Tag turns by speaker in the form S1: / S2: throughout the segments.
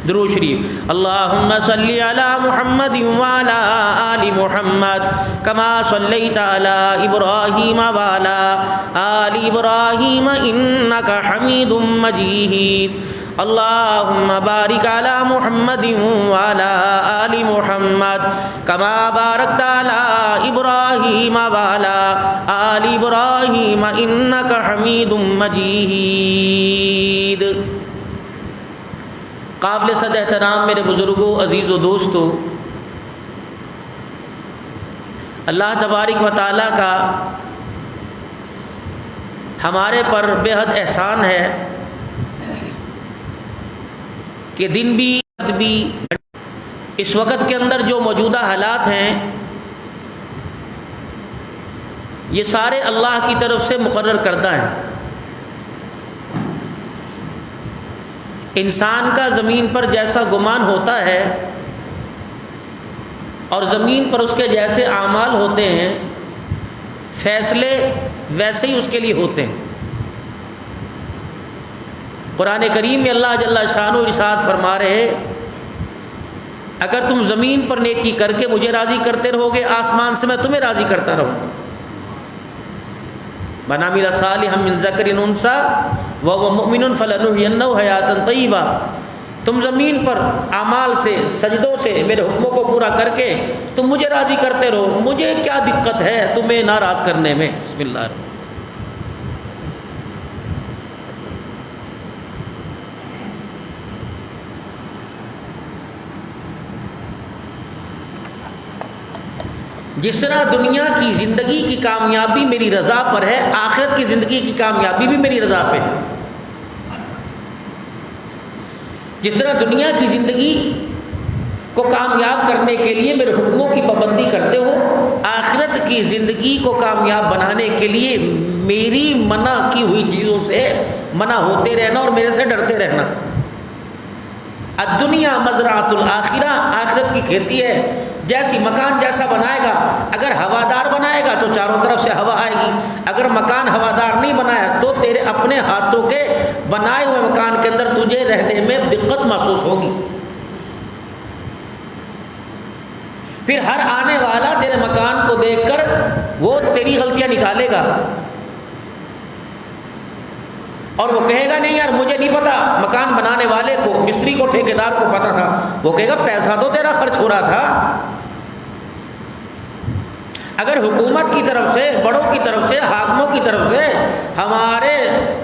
S1: درود شریف۔ اللہم صلی علی محمد وعلی آل محمد کما صلیت علی ابراہیم وعلی آل ابراہیم انک حمید مجید۔ اللہم بارک علی محمد وعلی آل محمد کما بارکت علی ابراہیم وعلی آل ابراہیم انک حمید مجید۔ قابل صد احترام میرے بزرگوں، عزیز و دوستو، اللہ تبارک و تعالیٰ کا ہمارے پر بے حد احسان ہے کہ دن بھی رات بھی اس وقت کے اندر جو موجودہ حالات ہیں یہ سارے اللہ کی طرف سے مقرر کردہ ہیں۔ انسان کا زمین پر جیسا گمان ہوتا ہے اور زمین پر اس کے جیسے اعمال ہوتے ہیں، فیصلے ویسے ہی اس کے لیے ہوتے ہیں۔ قرآن کریم میں اللہ جل شانہ ارشاد فرما رہے، اگر تم زمین پر نیکی کر کے مجھے راضی کرتے رہو گے، آسمان سے میں تمہیں راضی کرتا رہوں گا۔ من عمل صالحا من ذکر انثی وهو مؤمن فلنحینہ حیاتا طیبہ۔ تم زمین پر اعمال سے، سجدوں سے میرے حکموں کو پورا کر کے تم مجھے راضی کرتے رہو، مجھے کیا دقت ہے تمہیں ناراض کرنے میں۔ بسم اللہ الرحمن۔ جس طرح دنیا کی زندگی کی کامیابی میری رضا پر ہے، آخرت کی زندگی کی کامیابی بھی میری رضا پہ ہے۔ جس طرح دنیا کی زندگی کو کامیاب کرنے کے لیے میرے حکموں کی پابندی کرتے ہو، آخرت کی زندگی کو کامیاب بنانے کے لیے میری منع کی ہوئی چیزوں سے منع ہوتے رہنا اور میرے سے ڈرتے رہنا۔ الدنیا مزرعۃ الآخرہ، آخرت کی کھیتی ہے۔ جیسی مکان جیسا بنائے گا، اگر ہوادار بنائے گا تو چاروں طرف سے ہوا آئے گی، اگر مکان ہوادار نہیں بنایا تو تیرے اپنے ہاتھوں کے بنائے ہوئے مکان کے اندر تجھے رہنے میں دقت محسوس ہوگی۔ پھر ہر آنے والا تیرے مکان کو دیکھ کر وہ تیری غلطیاں نکالے گا اور وہ کہے گا نہیں یار مجھے نہیں پتا، مکان بنانے والے کو، مستری کو، ٹھیکیدار کو پتا تھا۔ وہ کہے گا پیسہ تو تیرا خرچ ہو رہا تھا۔ اگر حکومت کی طرف سے، بڑوں کی طرف سے، حاکموں کی طرف سے ہمارے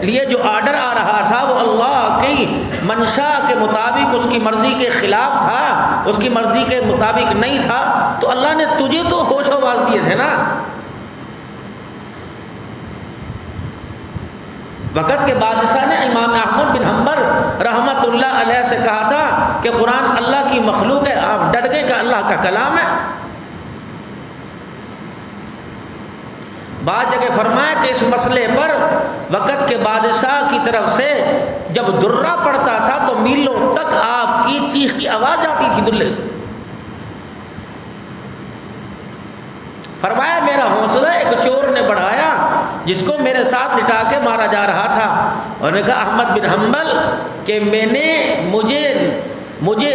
S1: لیے جو آرڈر آ رہا تھا وہ اللہ کی منشا کے مطابق، اس کی مرضی کے خلاف تھا، اس کی مرضی کے مطابق نہیں تھا، تو اللہ نے تجھے تو ہوش و باز دیے تھے نا۔ وقت کے بادشاہ نے امام احمد بن حنبل رحمۃ اللہ علیہ سے کہا تھا کہ قرآن اللہ کی مخلوق ہے، آپ ڈٹ گئے کہ اللہ کا کلام ہے۔ بعض جگہ فرمایا کہ اس مسئلے پر وقت کے بادشاہ کی طرف سے جب درہ پڑتا تھا تو میلوں تک آپ کی چیخ کی آواز آتی تھی دلے۔ فرمایا میرا حوصلہ ایک چور نے بڑھایا جس کو میرے ساتھ لٹا کے مارا جا رہا تھا۔ انہوں نے کہا احمد بن حنبل کہ مجھے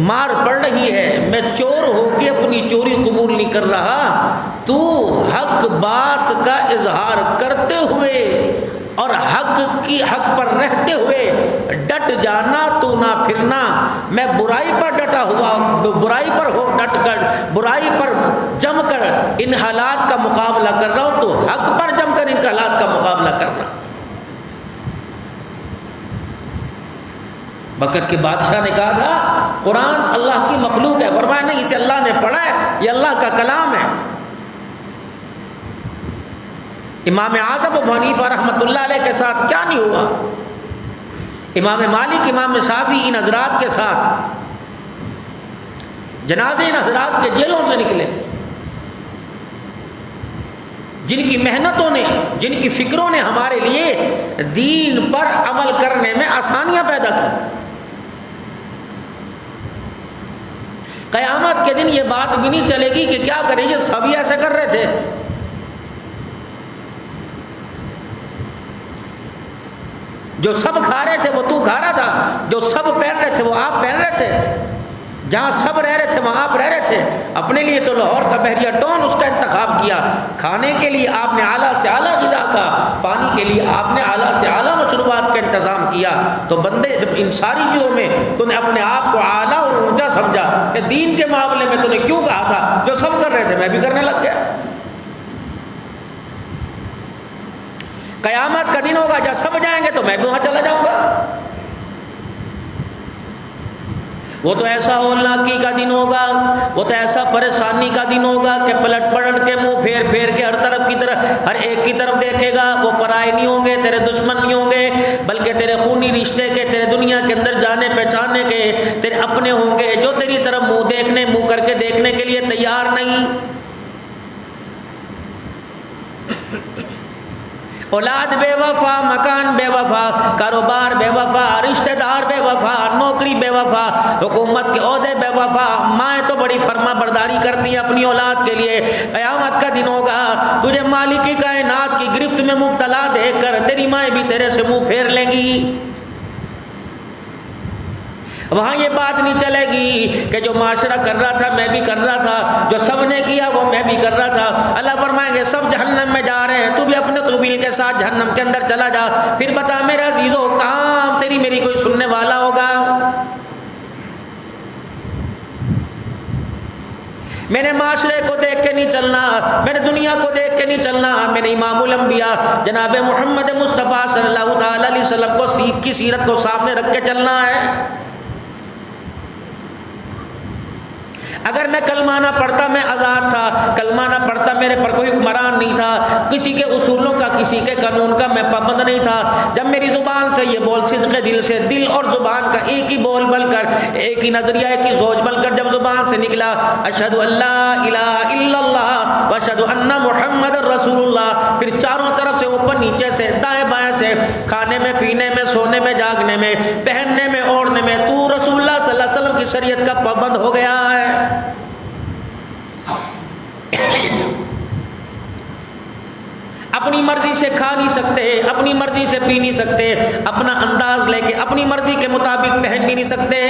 S1: مار پڑ رہی ہے، میں چور ہو کے اپنی چوری قبول نہیں کر رہا، تو حق بات کا اظہار کرتے ہوئے اور حق پر رہتے ہوئے ڈٹ جانا، تو نہ پھرنا۔ میں برائی پر ڈٹا ہوا، برائی پر ہو ڈٹ کر، برائی پر جم کر ان حالات کا مقابلہ کر رہا ہوں، تو حق پر جم کر ان حالات کا مقابلہ کرنا۔ وقت کے بادشاہ نے کہا تھا قرآن اللہ کی مخلوق ہے، فرمایا نہیں اسے اللہ نے پڑھا ہے، یہ اللہ کا کلام ہے۔ امام اعظم ابو حنیفہ رحمۃ اللہ علیہ کے ساتھ کیا نہیں ہوا، امام مالک، امام شافعی، ان حضرات کے ساتھ جنازے ان حضرات کے جیلوں سے نکلے، جن کی محنتوں نے، جن کی فکروں نے ہمارے لیے دین پر عمل کرنے میں آسانیاں پیدا کی۔ قیامت کے دن یہ بات بھی نہیں چلے گی کہ کیا کریں یہ سبھی ایسے کر رہے تھے۔ جو سب کھا رہے تھے وہ تو کھا رہا تھا، جو سب پہن رہے تھے وہ آپ پہن رہے تھے، جہاں سب رہ رہے تھے وہاں آپ رہ رہے تھے. اپنے لیے تو لاہور کا بحریہ ٹون اس کا انتخاب کیا، کھانے کے لیے آپ نے اعلیٰ سے اعلیٰ غذا کا، پانی کے لیے آپ نے اعلیٰ سے اعلیٰ مشروبات کا انتظام کیا. تو بندے جب ان ساری چیزوں میں تو نے اپنے آپ کو اعلیٰ اور اونچا سمجھا کہ دین کے معاملے میں تو نے کیوں کہا تھا جو سب کر رہے تھے میں بھی کرنے لگ گیا. قیامت کا دن ہوگا جب سب جائیں گے تو میں بھی وہاں چلا جاؤں گا. وہ تو ایسا ہولناکی کا دن ہوگا، وہ تو ایسا پریشانی کا دن ہوگا کہ پلٹ پلٹ کے منہ پھیر پھیر کے ہر طرف کی طرف ہر ایک کی طرف دیکھے گا. وہ پرائے نہیں ہوں گے، تیرے دشمن نہیں ہوں گے، بلکہ تیرے خونی رشتے کے، تیرے دنیا کے اندر جانے پہچانے کے تیرے اپنے ہوں گے، جو تیری طرف منہ کر کے دیکھنے کے لیے تیار نہیں. اولاد بے وفا، مکان بے وفا، کاروبار بے وفا، رشتہ دار بے وفا، نوکری بے وفا، حکومت کے عہدے بے وفا، مائیں تو بڑی فرما برداری کرتی ہیں اپنی اولاد کے لیے. قیامت کا دن ہوگا تجھے مالک کائنات کی گرفت میں مبتلا دیکھ کر تیری مائیں بھی تیرے سے منہ پھیر لیں گی. وہاں یہ بات نہیں چلے گی کہ جو معاشرہ کر رہا تھا میں بھی کر رہا تھا، جو سب نے کیا وہ میں بھی کر رہا تھا. اللہ فرمائیں گے سب جہنم میں جا رہے ہیں، تو بھی اپنے طویل کے ساتھ جہنم کے اندر چلا جا. پھر بتا میرے عزیزو کام تیری میری کوئی سننے والا ہوگا؟ میں نے معاشرے کو دیکھ کے نہیں چلنا، میں نے دنیا کو دیکھ کے نہیں چلنا، میں نے امام الانبیاء جناب محمد مصطفیٰ صلی اللہ تعالی علیہ وسلم کو کی سیرت کو سامنے رکھ کے چلنا ہے. اگر میں کلمہ نہ پڑھتا میں آزاد تھا، کلمہ نہ پڑھتا میرے پر کوئی حکمران نہیں تھا، کسی کے اصولوں کا کسی کے قانون کا میں پابند نہیں تھا. جب میری زبان سے یہ بول صدق دل سے، دل اور زبان کا ایک ہی بول بل کر، ایک ہی نظریہ، ایک ہی سوچ بل کر جب زبان سے نکلا اشہد ان لا الہ الا اللہ واشہد ان محمد رسول اللہ، پھر چاروں طرف سے اوپر نیچے سے دائیں بائیں سے، کھانے میں پینے میں سونے میں جاگنے میں پہننے میں اوڑھنے میں تو رسول اللہ صلی اللہ علیہ وسلم کی شریعت کا پابند ہو گیا ہے. اپنی مرضی سے کھا نہیں سکتے، اپنی مرضی سے پی نہیں سکتے، اپنا انداز لے کے اپنی مرضی کے مطابق پہن بھی نہیں سکتے.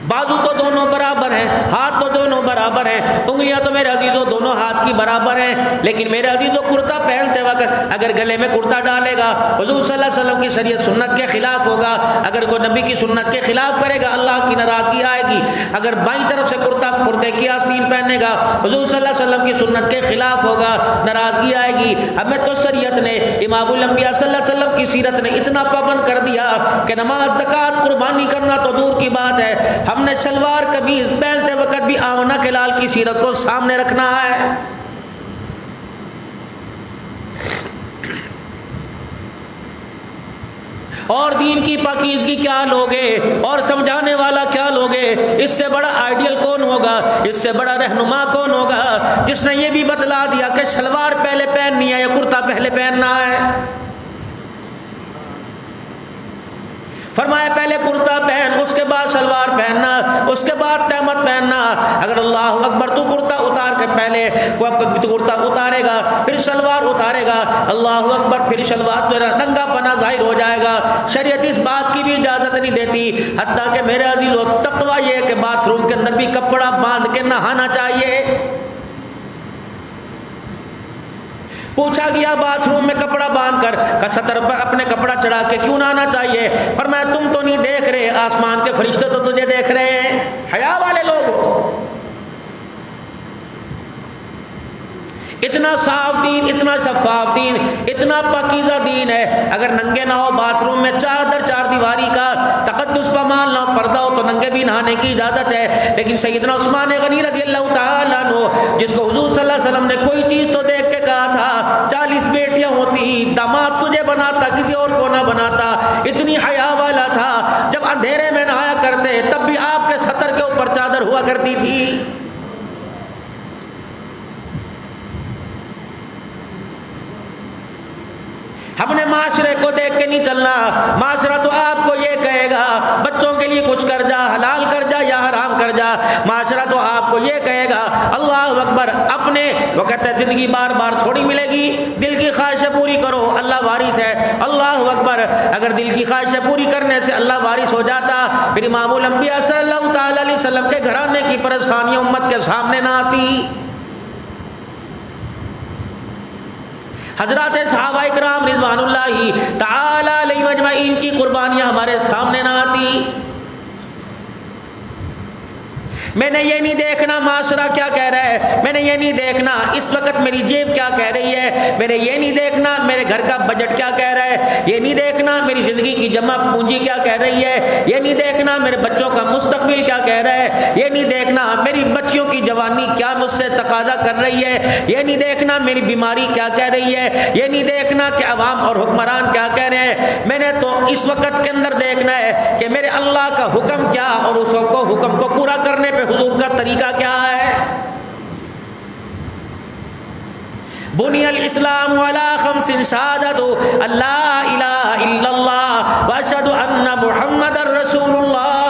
S1: بازو تو دونوں برابر ہیں، ہاتھ تو دونوں برابر ہیں، انگلیاں تو میرے عزیزوں دونوں ہاتھ کی برابر ہیں. لیکن میرے عزیزوں کرتا پہنتے وقت اگر گلے میں کرتا ڈالے گا حضور صلی اللہ علیہ وسلم کی شریعت سنت کے خلاف ہوگا. اگر کوئی نبی کی سنت کے خلاف کرے گا اللہ کی ناراضگی آئے گی. اگر بائیں طرف سے کرتے کی آستین پہنے گا حضور صلی اللہ علیہ وسلم کی سنت کے خلاف ہوگا، ناراضگی آئے گی. ہمیں تو شریعت نے امام الانبیاء صلی اللہ علیہ وسلم کی سیرت نے اتنا پابند کر دیا کہ نماز زکوٰۃ قربانی کرنا تو دور کی بات ہے، ہم نے شلوار قمیض پہنتے وقت بھی آمنہ کے لال کی سیرت کو سامنے رکھنا ہے. اور دین کی پاکیزگی کیا لوگے اور سمجھانے والا کیا لوگے؟ اس سے بڑا آئیڈیل کون ہوگا، اس سے بڑا رہنما کون ہوگا جس نے یہ بھی بتلا دیا کہ شلوار پہلے پہننی ہے یا کرتا پہلے پہننا ہے؟ فرمایا پہلے کرتا پہن، اس کے بعد شلوار پہننا، اس کے بعد تہمت پہننا. اگر اللہ اکبر تو کرتا اتار کے پہلے کرتا اتارے گا پھر شلوار اتارے گا، اللہ اکبر پھر شلوار تیرا ننگا پنا ظاہر ہو جائے گا. شریعت اس بات کی بھی اجازت نہیں دیتی، حتیٰ کہ میرے عزیزو تقویٰ یہ ہے کہ باتھ روم کے اندر بھی کپڑا باندھ کے نہانا چاہیے. پوچھا گیا باتھ روم میں کپڑا باندھ کر سطر پر اپنے کپڑا چڑھا کے کیوں نہ آنا چاہیے؟ فرمایا تم تو نہیں دیکھ رہے، آسمان کے فرشتے تو تجھے دیکھ رہے ہیں. حیا والے لوگ ہو. اتنا صاف دین، اتنا شفاف دین، اتنا پاکیزہ دین ہے. اگر ننگے نہ ہو باتھ روم میں چار دیواری کا تقدس پامال نہ ہو، پردہ ہو تو ننگے بھی نہانے کی اجازت ہے. لیکن سیدنا عثمان غنی رضی اللہ تعالیٰ عنہ جس کو حضور صلی اللہ علیہ وسلم نے کوئی چیز تو دیکھ کے کہا تھا 40 بیٹیاں ہوتی داماد تجھے بناتا کسی اور کو نہ بناتا، اتنی حیا والا تھا. جب اندھیرے میں نہایا کرتے تب بھی آپ کے سطر کے اوپر چادر ہوا کرتی تھی. ہم نے معاشرے کو دیکھ کے نہیں چلنا. معاشرہ تو آپ کو یہ کہے گا جا، بچوں کے لیے کچھ کر جا، حلال کر جا یا حرام کر جا، معاشرہ تو آپ کو یہ کہے گا اللہ اکبر اپنے، وہ کہتا ہے زندگی بار بار تھوڑی ملے گی، دل کی خواہشیں پوری کرو، اللہ وارث ہے، اللہ اکبر۔ اگر دل کی خواہشیں پوری کرنے سے اللہ وارث ہو جاتا پھر امام الانبیاء صلی اللہ تعالی علیہ وسلم کے گھرانے کی پریشانی امت کے سامنے نہ آتی، حضرات صحابہ کرام رضوان اللہ تعالی علیہم اجمعین کی قربانیاں ہمارے سامنے نہ آتی۔ میں نے یہ نہیں دیکھنا معاشرہ کیا کہہ رہا ہے، میں نے یہ نہیں دیکھنا اس وقت میری جیب کیا کہہ رہی ہے، میں نے یہ نہیں دیکھنا میرے گھر کا بجٹ کیا کہہ رہا ہے، یہ نہیں دیکھنا میری زندگی کی جمع پونجی کیا کہہ رہی ہے، یہ نہیں دیکھنا میرے بچوں کا مستقبل کیا کہہ رہا ہے، یہ نہیں دیکھنا میری بچیوں کی جوانی کیا مجھ سے تقاضا کر رہی ہے، یہ نہیں دیکھنا میری بیماری کیا کہہ رہی ہے، یہ نہیں دیکھنا کہ عوام اور حکمران کیا کہہ رہے ہیں، میں نے تو اس وقت کے اندر دیکھنا ہے کہ میرے اللہ کا حکم کیا اور اس حکم کو پورا کرنے پہ حضور کا طریقہ کیا ہے۔ بنی الاسلام علی خمس شہادت اللہ الہ الا اللہ واشہد ان محمد رسول اللہ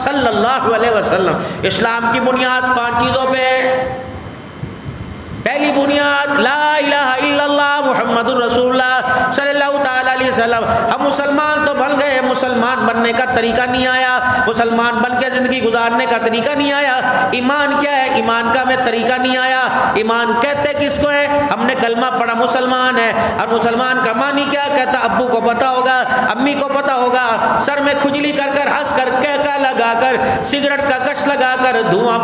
S1: صلی اللہ علیہ وسلم۔ اسلام کی بنیاد 5 چیزوں پہ ہے۔ پہلی بنیاد لا الہ الا اللہ محمد الرسول اللہ صلی اللہ تعالی علیہ وسلم۔ ہم مسلمان تو بن گئے، مسلمان بننے کا طریقہ نہیں آیا، مسلمان بن کے زندگی گزارنے کا طریقہ نہیں آیا۔ ایمان کیا ہے، ایمان کا ہمیں طریقہ نہیں آیا۔ ایمان کہتے کس کو ہے، ہم نے کلمہ پڑھا مسلمان ہے، اور مسلمان کا معنی کیا کہتا، ابو کو پتا ہوگا، امی کو پتا ہوگا، سر میں کھجلی کر کر ہنس کر کہکا لگا کر سگریٹ کا کش لگا کر دھواں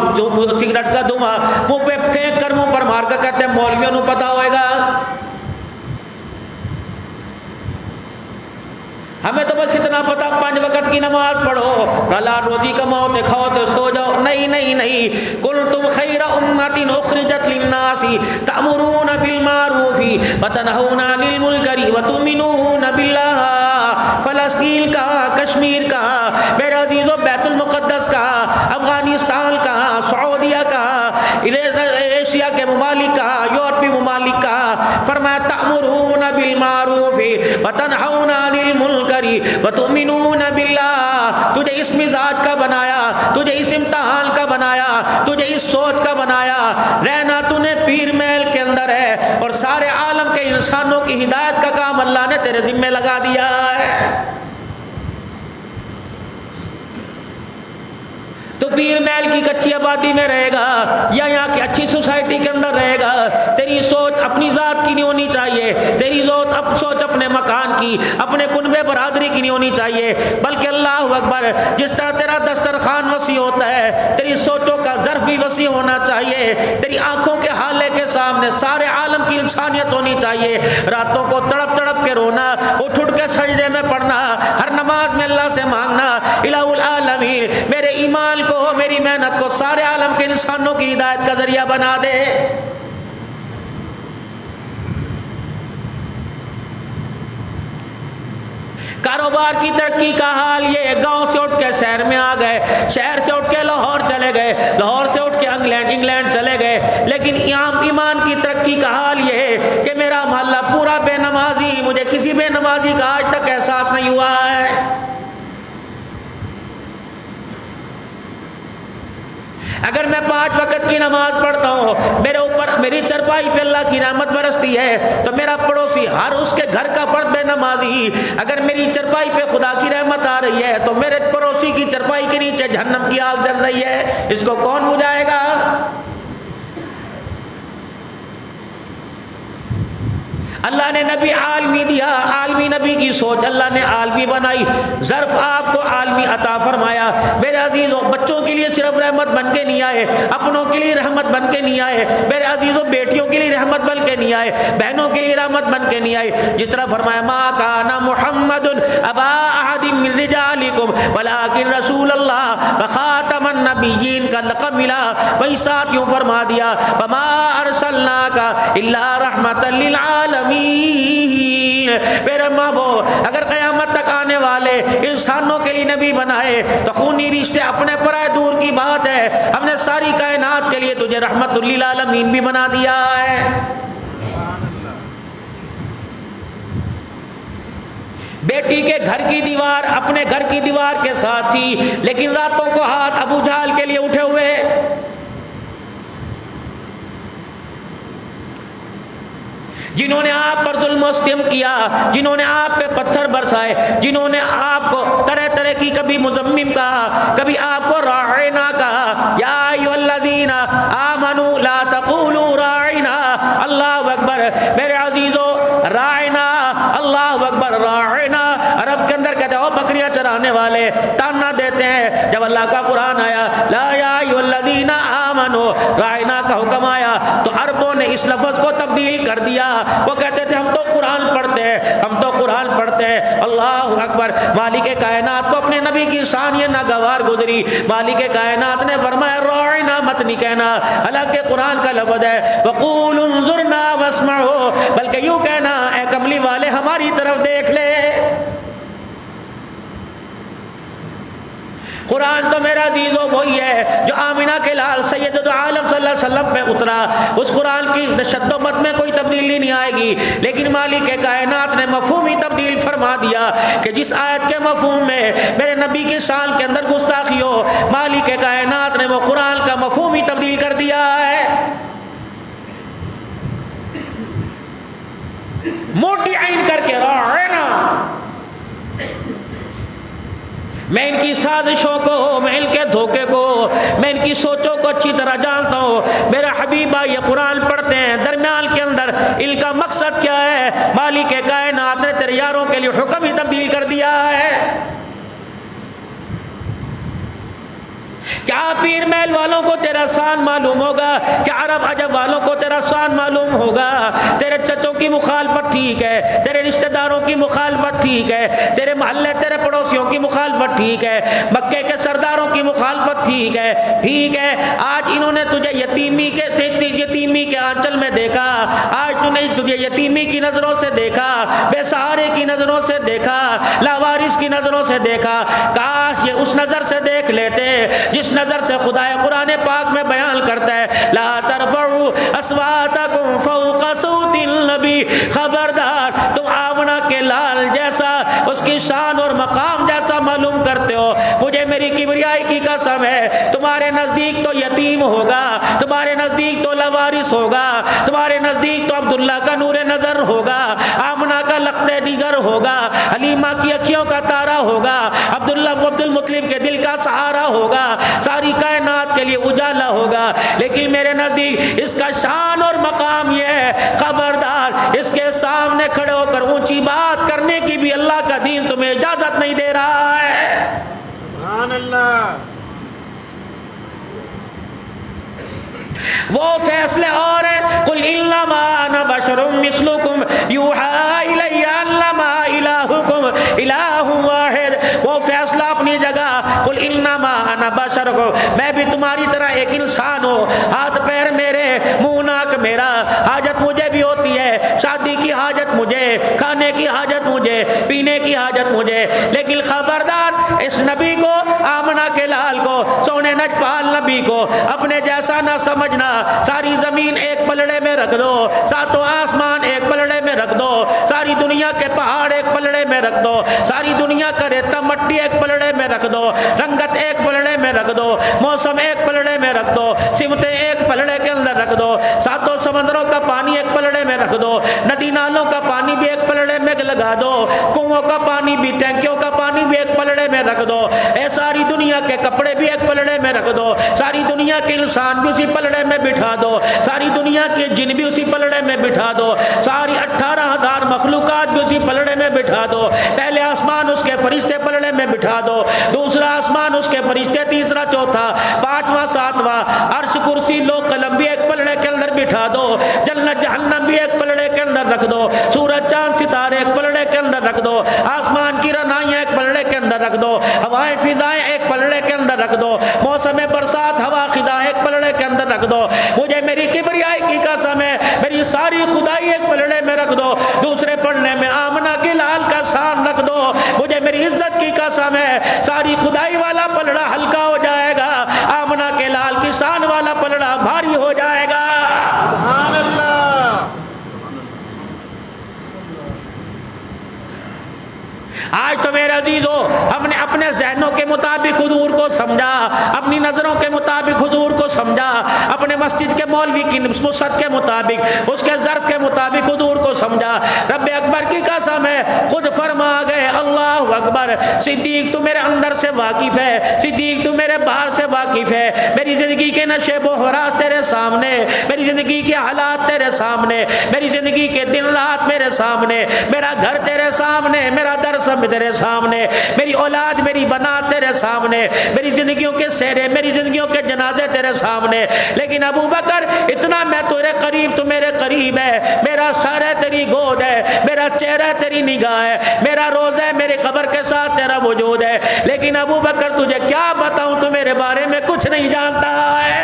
S1: سگریٹ کا دھواں منہ پہ پھینک کر منہ پر مار کر کہتے ہیں مولویوں نو پتا ہوئے گا۔ ہمیں تو بس اتنا پتا 5 وقت کی نماز پڑھو، حلال روزی کماؤ تے کھاؤ تے سو جاؤ۔ نہیں نہیں نہیں، کنتم خیر امۃ اخرجت للناس تأمرون بالمعروف وتنہون عن المنکر وتؤمنون باللہ۔ فلسطین کا، کشمیر کا، میرے عزیزو بیت المقدس کا، افغانستان کا، سعودیہ کا، ایشیا کے ممالک کا، یورپی ممالک کا، فرمایا تأمرون بالمعروف وتنہون عن المنکر وتؤمنون باللہ۔ تجھے اس مزاج کا بنایا، تجھے اس امتحان کا بنایا، تجھے اس سوچ کا بنایا، رہنا تو نے پیر محل کے اندر ہے اور سارے عالم کے انسانوں کی ہدایت کا کام اللہ نے تیرے ذمہ لگا دیا ہے۔ تو پیر محل کی کچی آبادی میں رہے گا یا یہاں کی اچھی سوسائٹی کے اندر رہے گا، تیری سوچ اپنی ذات کی نہیں ہونی چاہیے، تیری سوچ اپنے مکان کی، اپنے کنبے برادری کی نہیں ہونی چاہیے، بلکہ اللہ اکبر جس طرح تیرا دسترخوان وسیع ہوتا ہے تیری سوچوں کا ظرف بھی وسیع ہونا چاہیے، تیری آنکھوں کے حالے کے سامنے سارے عالم کی انسانیت ہونی چاہیے۔ راتوں کو تڑپ تڑپ کے رونا، اٹھ اٹھ کے سجدے میں پڑھنا، ہر نماز میں اللہ سے مانگنا الہ العالمین میرے ایمان کو، میری محنت کو سارے عالم کے انسانوں کی ہدایت کا ذریعہ بنا دے۔ کاروبار کی ترقی کا حال یہ، گاؤں سے اٹھ کے شہر میں آ گئے، شہر سے اٹھ کے لاہور چلے گئے، لاہور سے اٹھ کے انگلینڈ چلے گئے، لیکن ایمان کی ترقی کا حال یہ ہے کہ میرا محلہ پورا بے نمازی، مجھے کسی بے نمازی کا آج تک احساس نہیں ہوا ہے۔ اگر میں 5 وقت کی نماز پڑھتا ہوں، میرے اوپر میری چرپائی پہ اللہ کی رحمت برستی ہے، تو میرا پڑوسی ہر اس کے گھر کا فرد بے نمازی، اگر میری چرپائی پہ خدا کی رحمت آ رہی ہے تو میرے پڑوسی کی چرپائی کے نیچے جہنم کی آگ جل رہی ہے، اس کو کون بجھائے گا؟ اللہ نے نبی عالمی دیا، عالمی نبی کی سوچ اللہ نے عالمی بنائی، ظرف آپ کو عالمی عطا فرمایا۔ میرے عزیزوں بچوں کے لیے صرف رحمت بن کے نہیں آئے، اپنوں کے لیے رحمت بن کے نہیں آئے، میرے عزیزوں بیٹیوں کے لیے رحمت بن کے نہیں آئے، بہنوں کے لیے رحمت بن کے نہیں آئے۔ جس طرح فرمایا ما کان محمد ابا احد من رجالکم ولکن رسول اللہ وخاتم النبیین کا لقب ملا، وہی ساتھ یوں فرما دیا وما ارسلناک الا رحمتا للعالمین۔ میرے محبوب اگر قیامت تک آنے والے انسانوں کے لیے نبی بنائے تو خونی رشتے اپنے پرائے دور کی بات ہے، ہم نے ساری کائنات کے لیے تجھے رحمت للعالمین بھی بنا دیا ہے۔ بیٹی کے گھر کی دیوار اپنے گھر کی دیوار کے ساتھ تھی، لیکن راتوں کو ہاتھ ابو جہل کے لیے اٹھے ہوئے. جنہوں نے آپ پر ظلم و ستم کیا، جنہوں نے آپ پہ پتھر برسائے، جنہوں نے آپ کو طرح طرح کی کبھی مذمم کہا، کبھی آپ کو راعنا کہا. یا ایھا الذین آمنوا لا تقولوا راعنا. اللہ اکبر میرے عزیزو، راعنا، اللہ اکبر، راعنا عرب کے اندر کہتے ہیں او بکریاں چرانے والے، تانا دیتے ہیں. جب اللہ کا قرآن آیا لا یا ایھا الذین آمنوا راعنا کا حکم آیا تو عربوں نے اس لفظ کو تبدیل کر دیا. وہ کہتے تھے ہم تو قرآن پڑھتے ہیں، ہم تو قرآن پڑھتے ہیں. اللہ اکبر. مالک کائنات کو اپنے نبی کی شان یہ ناگوار گزری. مالک کائنات نے فرمایا راعنا مت نہیں کہنا، حالانکہ قرآن کا لفظ ہے وقولوا انظرنا واسمعوا، بلکہ یوں کہنا اے کملی والے ہماری طرف دیکھ لے. قرآن تو میرا عزیزو وہی ہے جو آمینہ کے لال سید عالم صلی اللہ علیہ وسلم پہ اترا. اس قرآن کی شد و مت میں کوئی تبدیلی نہیں آئے گی، لیکن مالک کائنات نے مفہوم ہی تبدیل فرما دیا کہ جس آیت کے مفہوم میں میرے نبی کی شان کے اندر گستاخی ہو، مالک کائنات نے وہ قرآن کا مفہوم ہی تبدیل کر دیا ہے. موٹی عین کر کے راعنا. میں ان کی سازشوں کو، میں ان کے دھوکے کو، میں ان کی سوچوں کو اچھی طرح جانتا ہوں. میرا حبیبہ یہ قرآن پڑھتے ہیں، درمیان کے اندر ان کا مقصد کیا ہے؟ مالک کائنات نے تیرے یاروں کے لیے حکم ہی تبدیل کر دیا ہے. کیا پیر محل والوں کو تیرا شان معلوم ہوگا؟ کیا عرب عجب والوں کو تیرا شان معلوم ہوگا؟ تیرے چچوں کی مخالفت ٹھیک ہے، تیرے رشتہ داروں کی مخالفت ٹھیک ہے، تیرے محلے تیرے پڑوسیوں کی مخالفت ٹھیک ہے، مکے کے سرداروں کی مخالفت ٹھیک ہے، ٹھیک ہے. آج انہوں نے تجھے یتیمی کے آنچل میں دیکھا، آج تجھے یتیمی کی نظروں سے دیکھا، بے سہارے کی نظروں سے دیکھا، لاوارث کی نظروں سے دیکھا. کاش یہ اس نظر سے دیکھ لیتے جس نظر سے خدا قرآن پاک میں بیان کرتا ہے لا ترفعوا اصواتکم فوق صوت النبی. خبردار تم آمنہ کے لال جیسا، اس کی شان اور مقام جیسا معلوم کرتے ہو، مجھے میری کبریائی کی قسم ہے تمہارے نزدیک تو یتیم ہوگا، تمہارے نزدیک تو لاوارث ہوگا، تمہارے نزدیک تو عبداللہ کا نور نظر ہوگا، آمنہ کا لخت دیگر ہوگا، حلیمہ کی اکھیوں کا تارا ہوگا، عبد المطلب کے دل کا سہارا ہوگا، ساری کائنات کے لیے اجالا ہوگا. لیکن میرے نزدیک اس کا شان اور مقام یہ ہے خبردار اس کے سامنے کھڑے ہو کر اونچی بات کرنے کی بھی اللہ کا دین تمہیں اجازت نہیں دے رہا ہے.
S2: سبحان اللہ.
S1: وہ فیصلے اور ہیں قل انما انا بشر مثلکم یوحی الی انما الہکم الہ واحد. وہ فیصلہ اپنی جگہ قل انما انا بشر، میں بھی تمہاری طرح ایک انسان ہوں، ہاتھ پیر میرے، منہ ناک میرا، حاجت مجھے بھی ہوتی ہے، شادی کی حاجت مجھے، کھانے کی حاجت مجھے، پینے کی حاجت مجھے. لیکن خبردار اس نبی کو، آمنہ کے لال کو، سونے نجپال نبی کو اپنے جیسا نہ سمجھنا. ساری زمین ایک پلڑے میں رکھ دو، ساتوں آسمان ایک پلڑے میں رکھ دو، ساری دنیا کے پہاڑ ایک پلڑے میں رکھ دو، ساری دنیا کا ریتا مٹی ایک پلڑے میں رکھ دو، رنگت ایک پلڑے میں رکھ دو، موسم ایک پلڑے میں رکھ دو، سمتیں ایک پلڑے کے اندر رکھ دو، ساتوں سمندروں کا پانی ایک پلڑے میں رکھ دو، ندی نالوں کا پانی بھی ایک پلڑے میں لگا دو، کنووں کا پانی بھی، ٹینکیوں کا پانی بھی ایک پلڑے میں رکھ دو، اے ساری دنیا کے کپڑے بھی ایک پلڑے میں رکھ دو، ساری دنیا کے انسان بھی اسی پلڑے میں بٹھا دو، ساری دنیا کے جن بھی اسی پلڑے میں بٹھا دو، ساری 18,000 مخلوقات بھی اسی پلڑے میں بٹھا دو. پہلے آسمان اس کے فرشتے پلڑے میں بٹھا دو، دوسرا آسمان اس کے فرشتے، تیسرا چوتھا پانچواں ساتواں، عرش کرسی لوہ قلم بھی ایک پلڑے کے اندر بٹھا دو، جنت جہنم بھی ایک پلڑے کے اندر رکھ دو، سورج چاند ستارے ایک پلڑے کے اندر رکھ دو، آسمان کی رنائیاں ایک پلڑے کے اندر رکھ دو، ہوائیں فضائیں ایک پلڑے کے اندر رکھ دو، موسم برسات ہوا خدا ایک پلڑے کے اندر رکھ دو. مجھے میری کبریائی کی قسم ہے میری ساری خدائی ایک پلڑے میں رکھ دو، دوسرے پڑھنے میں آمنہ کے لال کا شان رکھ دو. مجھے میری عزت کی قسم ہے ساری خدائی والا پلڑا ہلکا ہو جائے گا، آمنہ کے لال کی شان والا پلڑا بھاری ہو جائے گا.
S2: سبحان اللہ.
S1: آج تو میرے عزیزو ہم نے اپنے ذہنوں کے مطابق حضور کو سمجھا، اپنی نظروں کے مطابق حضور کو سمجھا، اپنے مسجد کے مولوی کی نسبت کے مطابق، اس کے ظرف کے مطابق حضور کو سمجھا۔ رب اکبر کی قسم ہے، خود فرما گئے اللہ اکبر، صدیق تو میرے اندر سے واقف ہے، صدیق تو میرے باہر سے واقف ہے، میری زندگی کے نشیب و حراس تیرے سامنے، میری زندگی کے حالات تیرے سامنے، میری زندگی کے دن رات میرے سامنے، میرا گھر تیرے سامنے، میرا درس تیرے سامنے، میری اولاد میری بنات تیرے سامنے، میری زندگیوں کے سہرے، میری زندگیوں کے جنازے تیرے سامنے۔ لیکن ابو بکر اتنا میں تیرے قریب، تو میرے قریب ہے، میرا سر ہے تیری گود ہے، میرا چہرہ تیری نگاہ ہے، میرا روزہ ہے میری قبر کے ساتھ تیرا وجود ہے، لیکن ابو بکر تجھے کیا بتاؤں، تو میرے بارے میں کچھ نہیں جانتا ہے۔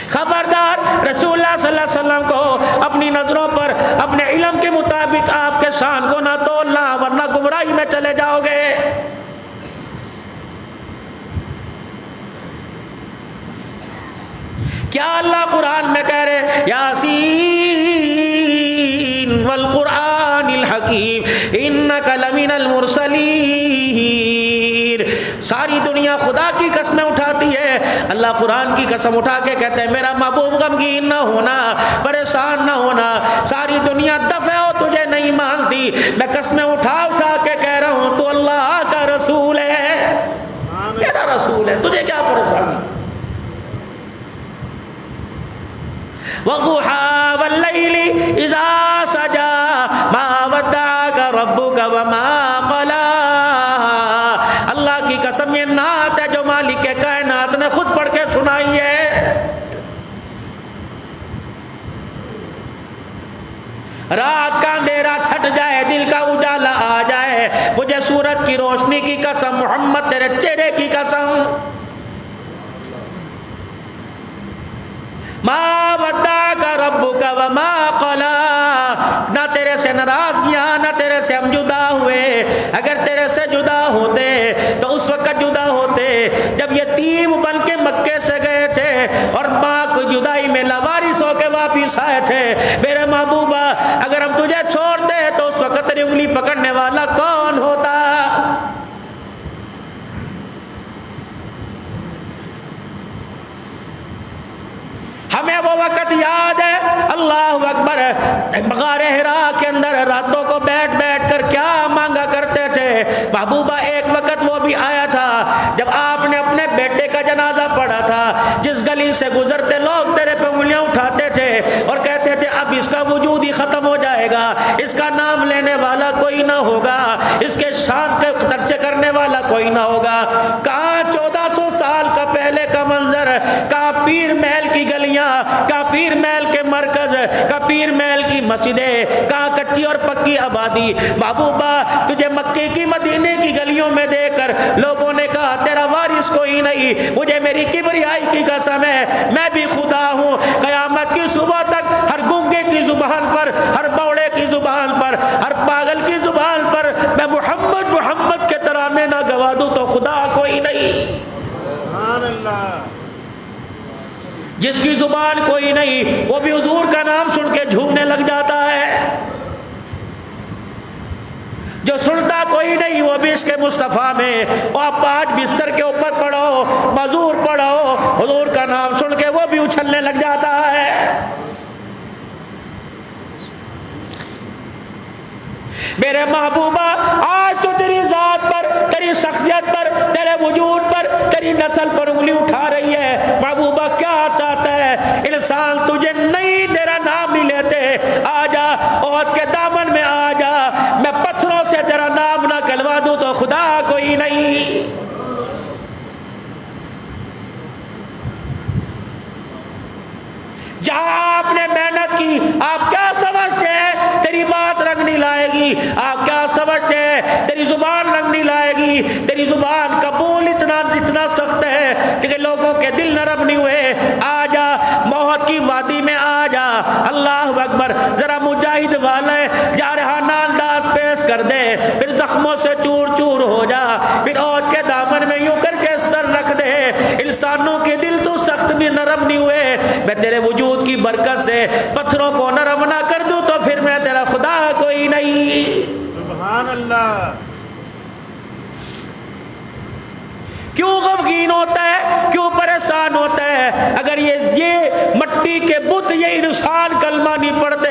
S1: خبردار، رسول اللہ صلی اللہ علیہ وسلم کو اپنی نظروں پر اپنے علم کے مطابق آپ کے شان کو نہ تولنا، ورنہ گمراہی میں چلے جاؤ گے۔ کیا اللہ قرآن میں کہہ رہے یاسین والقرآن الحکیم انک لمن المرسلین۔ ساری دنیا خدا کی قسمیں اٹھاتی ہے، اللہ قرآن کی قسم اٹھا کے کہتے ہیں میرا محبوب غمگین نہ ہونا، پریشان نہ ہونا، ساری دنیا دفع ہو تجھے نہیں مانتی، میں قسمیں اٹھا اٹھا کے کہہ رہا ہوں تو اللہ کا رسول ہے، میرا رسول ہے، تجھے کیا پریشانی۔ وَضُحَى وَاللَّيْلِ إِذَا سَجَى مَا وَدَّعَكَ رَبُّكَ وَمَا قَلَى۔ اللہ کی قسم یہ نعت ہے جو مالک کائنات نے خود پڑھ کے سنائی ہے۔ رات کا اندھیرا چھٹ جائے، دل کا اجالا آ جائے، مجھے سورج کی روشنی کی قسم، محمد تیرے چہرے کی قسم، ما ودعک ربک وما قلی، نہ تیرے سے ناراضگیاں، نہ تیرے سے ہم جدا ہوئے، اگر تیرے سے جدا ہوتے تو اس وقت جدا ہوتے جب یتیم بن کے مکے سے گئے تھے اور ماں کو جدائی میں لاوارث ہو کے واپس آئے تھے۔ میرے محبوبہ اگر ہم تجھے چھوڑتے تو اس وقت تیری انگلی پکڑنے والا کون ہوتا؟ ہمیں وہ وقت یاد ہے، اللہ اکبر، غار حرا کے اندر راتوں کو بیٹھ بیٹھ کر کیا مانگا کرتے تھے۔ محبوبہ ایک وقت وہ بھی آیا تھا جب آپ نے اپنے بیٹے کا جنازہ پڑھا تھا، جس گلی سے گزرتے لوگ تیرے پہ انگلیاں اٹھاتے تھے اور کہتے تھے اب اس کا وجود ہی ختم ہو جائے گا، اس کا نام لینے والا کوئی نہ ہوگا، اس کے شان کے چرچے کرنے والا کوئی نہ ہوگا۔ کہاں 1400 سال کا پہلے کا منظر، کہاں پیر محل کی گلیاں، کہاں پیر محل کے مرکز، کہاں پیر محل کی مسجدیں، کہاں کچی اور پکی آبادی۔ محبوبہ تجھے مکے کی مدینے کی گلیوں میں دیکھ کر لوگوں نے کہا تیرا وارث کوئی نہیں، مجھے میری کبریائی کی قسم ہے میں بھی خدا ہوں، قیامت کی صبح تک ہر گونگے کی زبان پر، ہر بوڑے کی زبان پر، ہر پاگل کی زبان پر میں محمد محمد کے ترانے نہ گوا دوں تو خدا کوئی نہیں۔
S2: سبحان اللہ۔
S1: جس کی زبان کوئی نہیں وہ بھی حضور کا نام سن کے جھومنے لگ جاتا ہے، جو سنتا کوئی نہیں وہ بھی اس کے مصطفیٰ میں، اور آپ پانچ بستر کے اوپر پڑھو، مزور پڑھو، حضور کا نام سن کے وہ بھی اچھلنے لگ جاتا ہے۔ میرے محبوبہ آج تو تیری ذات پر، تیری شخصیت پر، تیرے وجود پر، تیری نسل پر انگلی اٹھا رہی ہے۔ محبوبہ کیا چاہتا ہے؟ انسان تجھے نہیں، تیرا نام نہیں لیتے، آ جا عہد کے دامن میں آ جا، میں پتھروں سے تیرا نام نہ کہلوا دوں تو خدا کوئی نہیں۔ جہاں آپ نے محنت کی، آپ کیا سمجھتے ہیں تیری بات رنگ نہیں لائے گی؟ آپ کیا سمجھتے ہیں تیری زبان رنگ نہیں لائے گی؟ تیری زبان قبول اتنا سخت ہے کہ لوگوں کے دل نرم نہیں ہوئے۔ آ جا موت کی وادی میں آ جا، اللہ اکبر، ذرا مجاہد والے جارحانہ انداز پیش کر دے، پھر زخموں سے چور چور ہو جا، پھر عہد کے دامن میں یوں کر کے سر رکھ دے۔ انسانوں کے دل تو سخت بھی نرم نہیں ہوئے، میں تیرے وجود کی برکت سے پتھروں کو نرم نہ کر دوں تو پھر میں
S2: اللہ.
S1: کیوں غمگین ہوتا ہے, کیوں پریشان ہوتا ہے؟ اگر یہ مٹی کے بت یہ انسان کلمہ نہیں پڑھتے,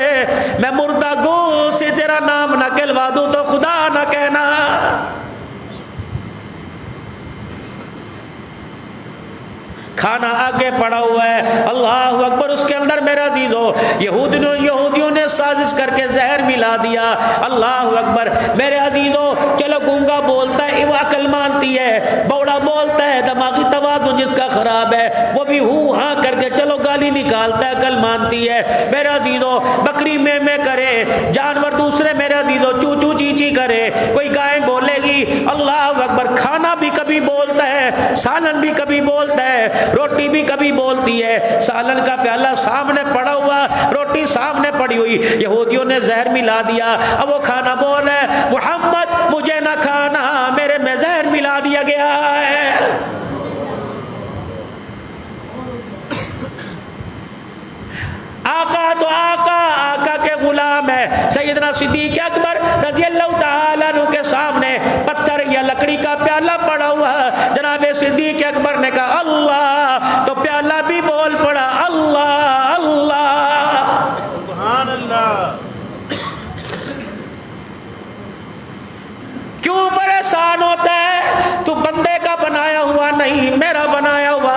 S1: میں مردہ گو سے تیرا نام نہ کہلوا دوں تو خدا نہ کہنا. کھانا آگے پڑا ہوا ہے, اللہ اکبر, اس کے اندر میرا عزیزو یہودیوں نے سازش کر کے زہر ملا دیا. اللہ اکبر میرے عزیزو, چلو گونگا بولتا ہے وہ عقل مانتی ہے, بوڑا بولتا ہے دماغی توازن جس کا خراب ہے وہ بھی ہاں کر کے چلو گالی نکالتا ہے, عقل مانتی ہے. میرے عزیزو بکری میں کرے, جانور دوسرے میرے عزیزو چو چو چی چی کرے, کوئی گائے بولے گی, اللہ اکبر, کھانا بھی کبھی بولتا ہے, سالن بھی کبھی بولتا ہے, روٹی بھی کبھی بولتی ہے. سالن کا پیالہ سامنے پڑا ہوا, روٹی سامنے پڑی ہوئی, یہودیوں نے زہر ملا دیا. اب وہ کھانا بول ہے, محمد مجھے نہ کھانا, میرے میں زہر ملا دیا گیا ہے. آقا تو آقا کے غلام ہے. سیدنا صدیق اکبر رضی اللہ تعالیٰ عنہ کے سامنے پتھر یا لکڑی کا پیالہ پڑا ہوا, جناب صدیق اکبر نے کہا اللہ, تو پیالہ بھی بول پڑا, اللہ اللہ.
S2: سبحان اللہ.
S1: کیوں پریشان ہوتا ہے؟ تو بندے کا بنایا ہوا نہیں, میرا بنایا ہوا.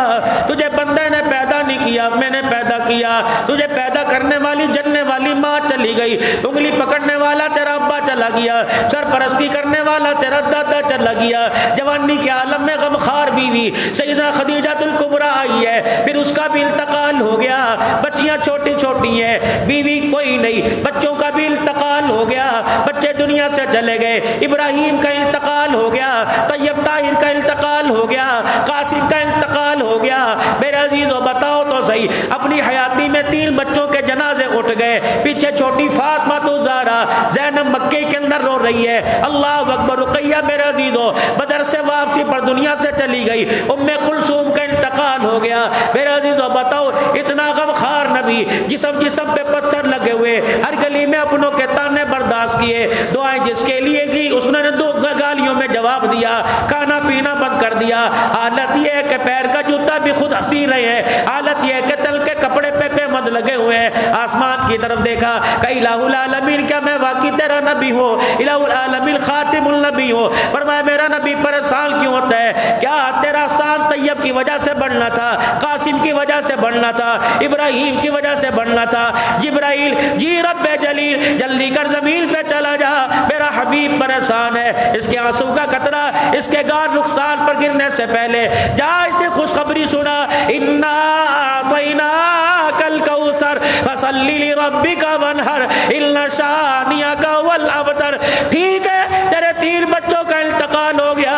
S1: تجھے بندے نے پیدا نہیں کیا, میں نے پیدا کیا. تجھے پیدا کرنے والی جننے والی ماں چلی گئی, انگلی پکڑنے والا تیرا ابا چلا گیا, سرپرستی کرنے والا تیرا دادا چلا گیا. جوانی کے عالم میں غمخوار بیوی سیدہ خدیجہ الکبریٰ آئی ہے, پھر اس کا بھی انتقال ہو گیا. بچیاں چھوٹی چھوٹی ہیں, بیوی کوئی نہیں, بچوں کا بھی انتقال ہو گیا, بچے دنیا سے چلے گئے. ابراہیم کا انتقال ہو گیا, طیب طاہر کا انتقال ہو گیا, قاسم کا انتقال ہو گیا. میرے عزیزو بتاؤ تو صحیح, اپنی حیاتی میں 3 بچوں کے جنازے اٹھ گئے, پیچھے چھوٹی فاطمہ تو زہرا, زینب مکے کے اندر رو رہی ہے, اللہ اکبر. رقیہ میرے عزیزو بدر سے واپسی پر دنیا سے چلی گئی, ام کلثوم کا انتقال ہو گیا. میرے عزیزو بتاؤ, اتنا غمخوار نبی, جسم پہ پتھر لگے ہوئے, ہر گلی میں اپنوں کے تانے برداشت کیے, دعائیں جس کے لیے کی اس نے 2 گالیوں میں جواب دیا, کھانا پینا بند کر دیا. حالت یہ ہے کہ پیر کا جوتا بھی خود ہنسی رہے ہیں, حالت یہ ہے کہ تل کے کپڑے پہ مد لگے ہوئے ہیں. آسمان کی طرف دیکھا کہ الہ العالمین, کیا میں واقعی تیرا نبی ہوں, الہ العالمین خاتم النبی ہوں. فرمایا میرا نبی پریشان کیوں ہوتا ہے؟ کیا تیرا سان طیب کی وجہ سے بڑھنا تھا, قاسم کی وجہ سے بڑھنا تھا, ابراہیم کی وجہ سے بڑھنا تھا؟ جبرائیل, جی رب جلیل جلدی کر زمین پہ چلا جا, میرا حبیب پریشان ہے. اس کے آنسو کا قطرہ اس کے گار رخسار پر گرنے سے پہلے جا اسے خوشخبری سنا, انا اعطیناک الکوثر فصلی لربک وانحر ان شانئک هو الابتر. ٹھیک ہے, تیرے 3 بچوں کا انتقال ہو گیا,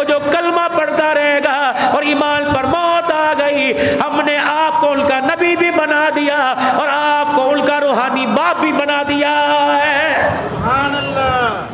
S1: جو کلمہ پڑھتا رہے گا اور ایمان پر موت آ گئی, ہم نے آپ کو ان کا نبی بھی بنا دیا اور آپ کو ان کا روحانی باپ بھی بنا دیا ہے.
S2: سبحان اللہ.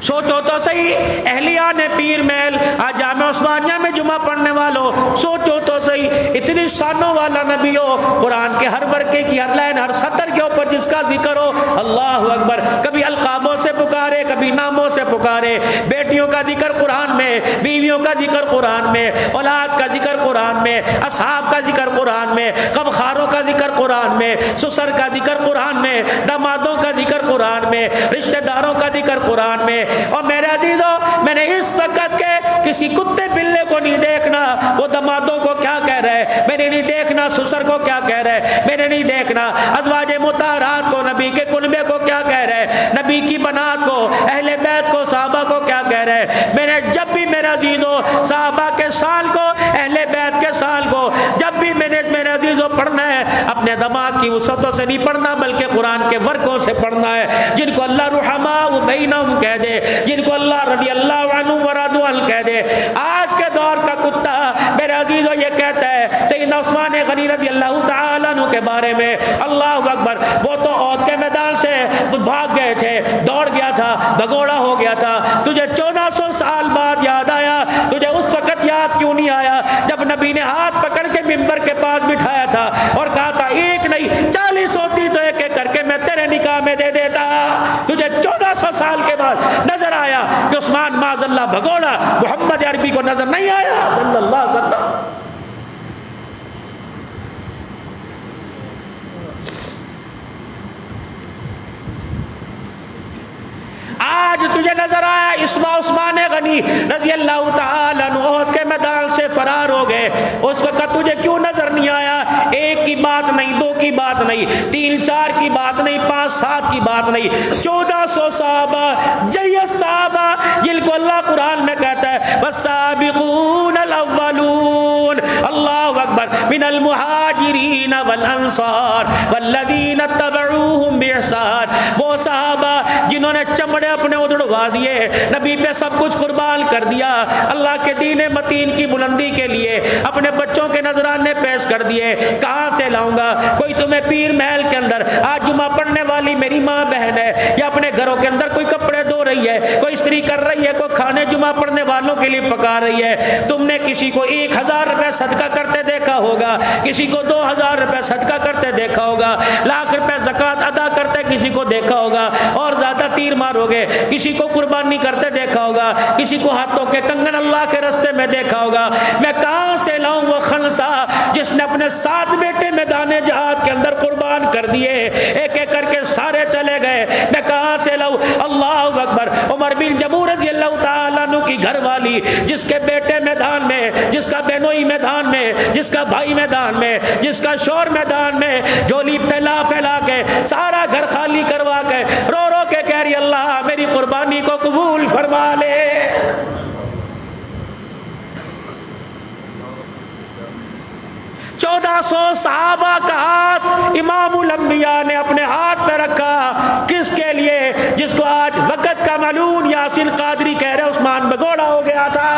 S1: سوچو تو صحیح, اہلیان پیر محل آج جامع عثمانیہ میں جمعہ پڑھنے والوں, سوچو تو صحیح, اتنی شانوں والا نبی ہو, قرآن کے ہر ورقے کی ہر لائن ہر سطر کے اوپر جس کا ذکر ہو, اللہ اکبر. کبھی القابوں سے پکارے, کبھی ناموں سے پکارے, بیٹیوں کا ذکر قرآن میں, بیویوں کا ذکر قرآن میں, اولاد کا ذکر قرآن میں, اصحاب کا ذکر قرآن میں, غمخواروں کا ذکر قرآن میں, سسر کا ذکر قرآن میں, دامادوں کا ذکر قرآن میں, رشتہ داروں کا ذکر قرآن میں. اور میرے عزیزو, میں نے اس وقت کے کسی کتے بلے کو نہیں دیکھنا وہ دمادوں کو کیا کہہ رہے, میں نے نہیں دیکھنا سسر کو کیا کہہ رہے, میں نے نہیں دیکھنا ازواج مطہرات کو, نبی کے کنبے کو کیا کہہ رہے, نبی کی بنات کو, اہل بیت کو, صحابہ کو کیا کہہ رہے. میں نے جب بھی میرے عزیزو صحابہ کے سال کو, اہل بیت کے سال کو, جب بھی میں نے میرے عزیزو پڑھنا ہے, اپنے دماغ کی وسعتوں سے نہیں پڑھنا بلکہ قرآن کے ورقوں سے پڑھنا ہے, جن کو اللہ رحماء بینہم کہہ دے, جن کو اللہ رضی اللہ عنہ ورضوا عنہ کہہ دے. آج کے دور کا کتا میرے عزیزو یہ کہتا ہے سیدنا عثمان غنی رضی اللہ تعالیٰ عنہ کے بارے میں, اللہ اکبر, وہ تو عہد کے میدان سے بھاگ گئے تھے, دوڑ گیا تھا, بھگوڑا ہو گیا تھا. تجھے 1400 سال بعد یاد آیا, تجھے اس وقت یاد کیوں نہیں آیا جب نبی نے ہاتھ پکڑ کے منبر کے پاس بٹھایا تھا اور کہا تھا 1 نہیں 40 ہوتی تو ایک ایک کر کے میں تیرے نکاح میں دے دیتا. تجھے 1400 سال کے بعد نظر آیا کہ عثمان معاذ اللہ بھگوڑا محمد عربی کو نظر نہیں آیا صلی اللہ علیہ وسلم. آج تجھے نظر آیا عثمان غنی رضی اللہ تعالی عنہ احد کے میدان سے فرار ہو گئے. اس وقت تجھے کیوں نظر نہیں آیا؟ ایک کی بات نہیں، دو کی بات نہیں، 3-4 کی بات نہیں، 5-7 کی بات نہیں، 1400 صحابہ، جیت صحابہ جن کو اللہ قرآن میں کہتا ہے والسابقون الاولون اللہ اکبر من المہاجرین والانصار والذین اتبعوہم باحسان. وہ صحابہ جنہوں نے چمڑے اپنے ادڑوا دیے، نبی پہ سب کچھ قربان کر دیا، اللہ کے دین متین کی بلندی کے لیے اپنے بچوں کے نذرانے پیش کر دیے. کہاں سے لاؤں گا؟ کوئی تمہیں پیر محل کے اندر آج جمعہ پڑھنے والی میری ماں بہن ہے، یا اپنے گھروں کے اندر کوئی کپڑے دھو رہی ہے، کوئی استری کر رہی ہے، کوئی کھانے جمعہ پڑھنے والوں کے لیے پکا رہی ہے. تم نے کسی کو 1000 روپے صدقہ کرتے دیکھا ہوگا، کسی کو 2000 روپے صدقہ کرتے دیکھا ہوگا، لاکھ روپے زکوٰۃ ادا کرتے کسی کو دیکھا ہوگا، اور زیادہ تیر مارو گے کسی کو قربانی کرتے دیکھا ہوگا، کسی کو ہاتھوں کے کنگن اللہ کے راستے میں دیکھا ہوگا. میں کہاں سے لاؤں وہ خنسا جس نے اپنے 7 بیٹے میدان جہاد کے اندر قربان کر دیے، ایک ایک کر کے سارے چلے گئے. میں کہاں سے لاؤں؟ اللہ اکبر. عمر بن جمور رضی اللہ تعالیٰ عنہ کی گھر والی جس کے بیٹے میدان میں، جس کا بہنوئی میدان میں، جس کا بھائی میدان میں، جس کا شور میدان میں، جھولی پھیلا پھیلا کے سارا گھر خالی کروا کے رو رو کے کہہ رہی اللہ میری قربانی کو قبول فرما لے. 1400 صحابہ کا ہاتھ امام الانبیاء نے اپنے ہاتھ پہ رکھا. کس کے لیے؟ جس کو آج وقت کا ملعون یاسین قادری کہہ رہے عثمان بگوڑا ہو گیا تھا.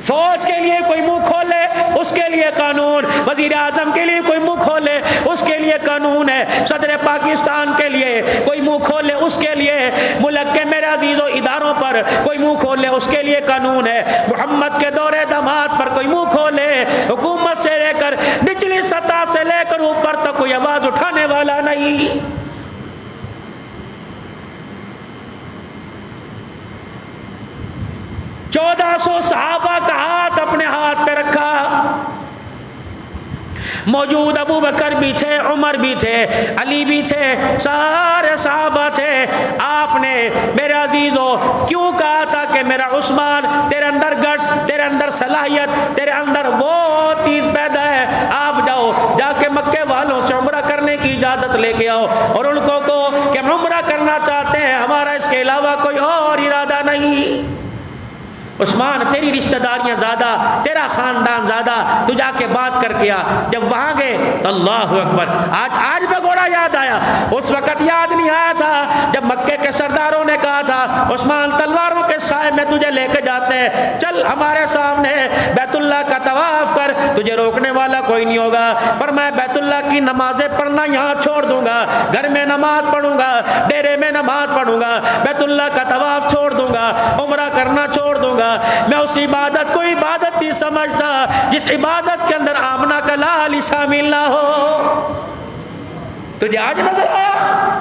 S1: فوج کے لیے کوئی منہ کھولے اس کے لیے قانون، وزیر اعظم کے لیے کوئی منہ کھولے اس کے لیے قانون ہے، صدر پاکستان کے لیے کوئی منہ کھولے اس کے لیے، ملک کے میرے عزیزوں اداروں پر کوئی منہ کھولے اس کے لیے قانون ہے. محمد کے دور داماد پر کوئی منہ کھولے، حکومت سے لے کر نچلی سطح سے لے کر اوپر تک کوئی آواز اٹھانے والا نہیں. 1400 صحابہ کا ہاتھ اپنے ہاتھ پہ رکھا. موجود ابو بکر بھی تھے، عمر بھی تھے، علی بھی تھے، سارے صحابہ تھے. آپ نے میرے عزیزوں کیوں کہا تھا کہ میرا عثمان تیرے اندر گٹس، تیرے اندر صلاحیت، تیرے اندر وہ چیز پیدا ہے، آپ جاؤ جا کے مکے والوں سے عمرہ کرنے کی اجازت لے کے آؤ اور ان کو کہو کہ ہم عمرہ کرنا چاہتے ہیں، ہمارا اس کے علاوہ کوئی اور ارادہ نہیں. عثمان تیری رشتہ داریاں زیادہ، تیرا خاندان زیادہ، تو جا کے بات کر کے آ. جب وہاں گئے تو اللہ اکبر، آج بگوڑا یاد آیا. اس وقت یاد نہیں آیا تھا جب مکے کے سرداروں نے کہا تھا عثمان تلواروں کے سائے میں تجھے لے کے جاتے ہیں، چل ہمارے سامنے بیت اللہ کا طواف کر، تجھے روکنے والا کوئی نہیں ہوگا. فرمایا بیت اللہ کی نمازیں پڑھنا یہاں چھوڑ دوں گا، گھر میں نماز پڑھوں گا، ڈیرے میں نماز پڑھوں گا، بیت اللہ کا طواف چھوڑ دوں گا، عمرہ کرنا چھوڑ دوں گا. میں اس عبادت کو عبادت نہیں سمجھتا جس عبادت کے اندر آمنہ کا لال شامل نہ ہو. تجھے آج نظر آیا؟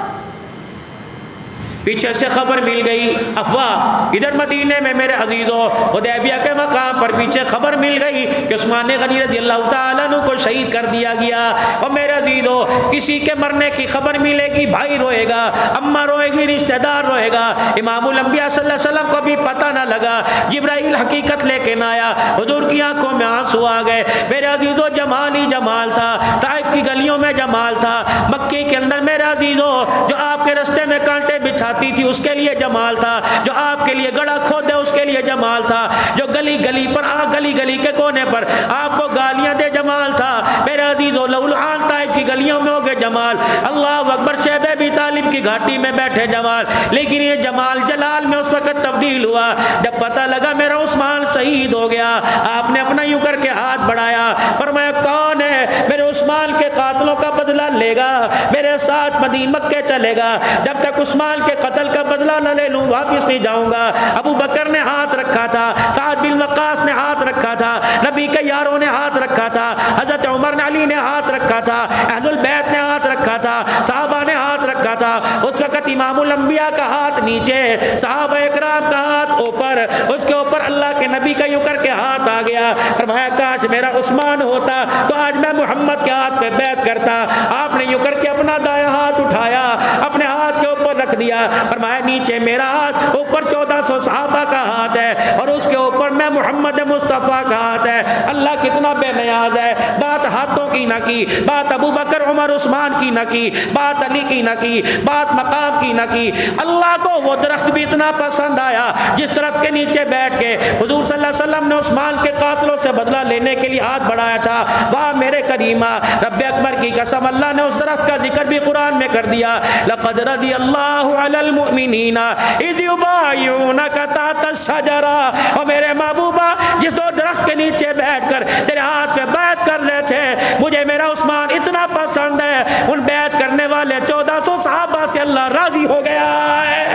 S1: پیچھے سے خبر مل گئی افواہ، ادھر مدینے میں میرے عزیزوں حدیبیہ کے مقام پر پیچھے خبر مل گئی کہ عثمان غنی رضی اللہ تعالیٰ عنہ کو شہید کر دیا گیا. اور میرے عزیزوں کسی کے مرنے کی خبر ملے گی، بھائی روئے گا، اماں روئے گی، رشتہ دار روئے گا. امام الانبیاء صلی اللہ علیہ وسلم کو بھی پتہ نہ لگا، جبرائیل حقیقت لے کے نہ آیا، حضور کی آنکھوں میں آنسو آ گئے. میرے عزیزوں جمال ہی جمال تھا، طائف کی گلیوں میں جمال تھا، مکے کے اندر میرے عزیزوں جو آپ کے رستے میں کانٹے بچھا تھی اس کے لیے جمال تھا، جو آپ کے لیے گڑا کھودے اس کے لیے جمال تھا، جو گلی گلی پر گلی گلی کے کونے پر آپ کو گالیاں دے جمال تھا. میرے عزیزوں لولعان طائف کی گلیوں میں ہو گئے جمال، اللہ اکبر شیب ابی طالب کی گھاٹی میں بیٹھے جمال. لیکن یہ جمال جلال میں اس وقت تبدیل ہوا جب پتہ لگا میرا عثمان شہید ہو گیا. آپ نے اپنا یوں کر کے ہاتھ بڑھایا، فرمایا کون ہے؟ میرے عثمان کے قاتلوں کا بدلہ لے گا، میرے ساتھ مدینہ مکے چلے گا، جب تک عثمان کے قتل کا بدلہ نہ لے لوں واپس نہیں جاؤں گا۔ ابو بکر نے ہاتھ رکھا تھا، سعد بن وقاص نے ہاتھ رکھا تھا، نبی کے یاروں نے ہاتھ رکھا تھا، حضرت عمر نے علی نے ہاتھ رکھا تھا، اہل البیت نے ہاتھ رکھا تھا، صحابہ نے ہاتھ رکھا تھا۔ اس وقت امام الانبیاء کا ہاتھ نیچے، صحابہ اکرام کا ہاتھ اوپر، اس کے اوپر اللہ کے نبی کا یوں کر کے ہاتھ آ گیا۔ فرمایا کاش میرا عثمان ہوتا تو آج میں محمد کے ہاتھ پہ بیعت کرتا۔ آپ نے یوں کر کے اپنا دایاں ہاتھ اٹھایا، اپنے ہاتھ کے اوپر رکھ دیا، فرمایا نیچے میرا ہاتھ، اوپر 1400 صحابہ کا ہاتھ ہے، اور اس کے اوپر میں محمد مصطفیٰ کا ہاتھ ہے۔ اللہ کتنا بے نیاز ہے، بات ہاتھوں کی نہ کی، بات ابو بکر عمر عثمان کی نہ کی، بات علی کی نہ کی، بات مقام کی نہ کی۔ اللہ کو وہ درخت بھی اتنا پسند آیا جس درخت کے نیچے بیٹھ کے حضور صلی اللہ علیہ وسلم نے عثمان کے قاتلوں سے بدلہ لینے کے لیے ہاتھ بڑھایا تھا۔ واہ میرے کریمہ، رب اکبر کی قسم، اللہ نے اس درخت کا ذکر بھی قرآن میں کر دیا۔ لقد رضی اللہ علی المؤمنین اذ یبایعونک تحت الشجرہ، اور میرے محبوبہ جس دو درخت کے نیچے بیٹھ کر تیرے ہاتھ پہ بیعت کر رہے تھے، مجھے میرا عثمان اتنا پسند ہے، ان بیعت کرنے والے 1400 صحابہ سے اللہ راضی ہو گیا ہے۔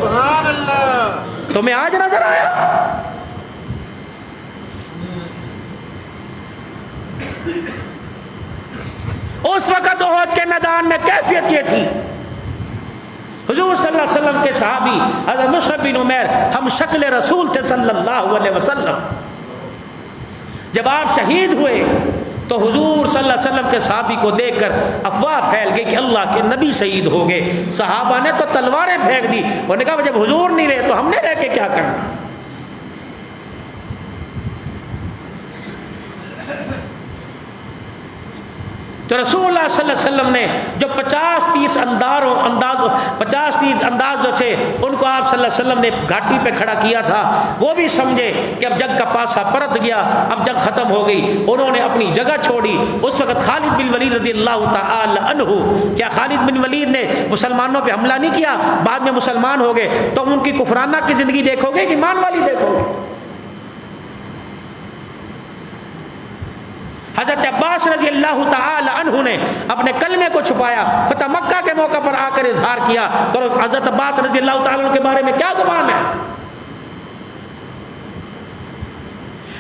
S2: سبحان اللہ۔
S1: تمہیں آج نظر آیا؟ اس وقت احد کے میدان میں کیفیت یہ تھی، حضور صلی اللہ علیہ وسلم کے صحابی حضرت مصعب بن عمیر ہم شکل رسول تھے صلی اللہ علیہ وسلم، جب آپ شہید ہوئے تو حضور صلی اللہ علیہ وسلم کے صحابی کو دیکھ کر افواہ پھیل گئی کہ اللہ کے نبی شہید ہو گئے۔ صحابہ نے تو تلواریں پھینک دی، انہوں نے کہا جب حضور نہیں رہے تو ہم نے رہ کے کیا کرنا۔ تو رسول اللہ صلی اللہ علیہ وسلم نے جو 50-30 انداز جو تھے ان کو آپ صلی اللہ علیہ وسلم نے گھاٹی پہ کھڑا کیا تھا، وہ بھی سمجھے کہ اب جنگ کا پاسا پرت گیا، اب جنگ ختم ہو گئی، انہوں نے اپنی جگہ چھوڑی۔ اس وقت خالد بن ولید رضی اللہ تعالی عنہ، کیا خالد بن ولید نے مسلمانوں پہ حملہ نہیں کیا؟ بعد میں مسلمان ہو گئے، تو ان کی کفرانہ کی زندگی دیکھو گے کہ ایمان والی دیکھو گے؟ حضرت عباس رضی اللہ تعالی عنہ نے اپنے کلمے کو چھپایا، فتح مکہ کے موقع پر آ کر اظہار کیا، تو حضرت عباس رضی اللہ تعالی عنہ کے بارے میں کیا گمان ہے؟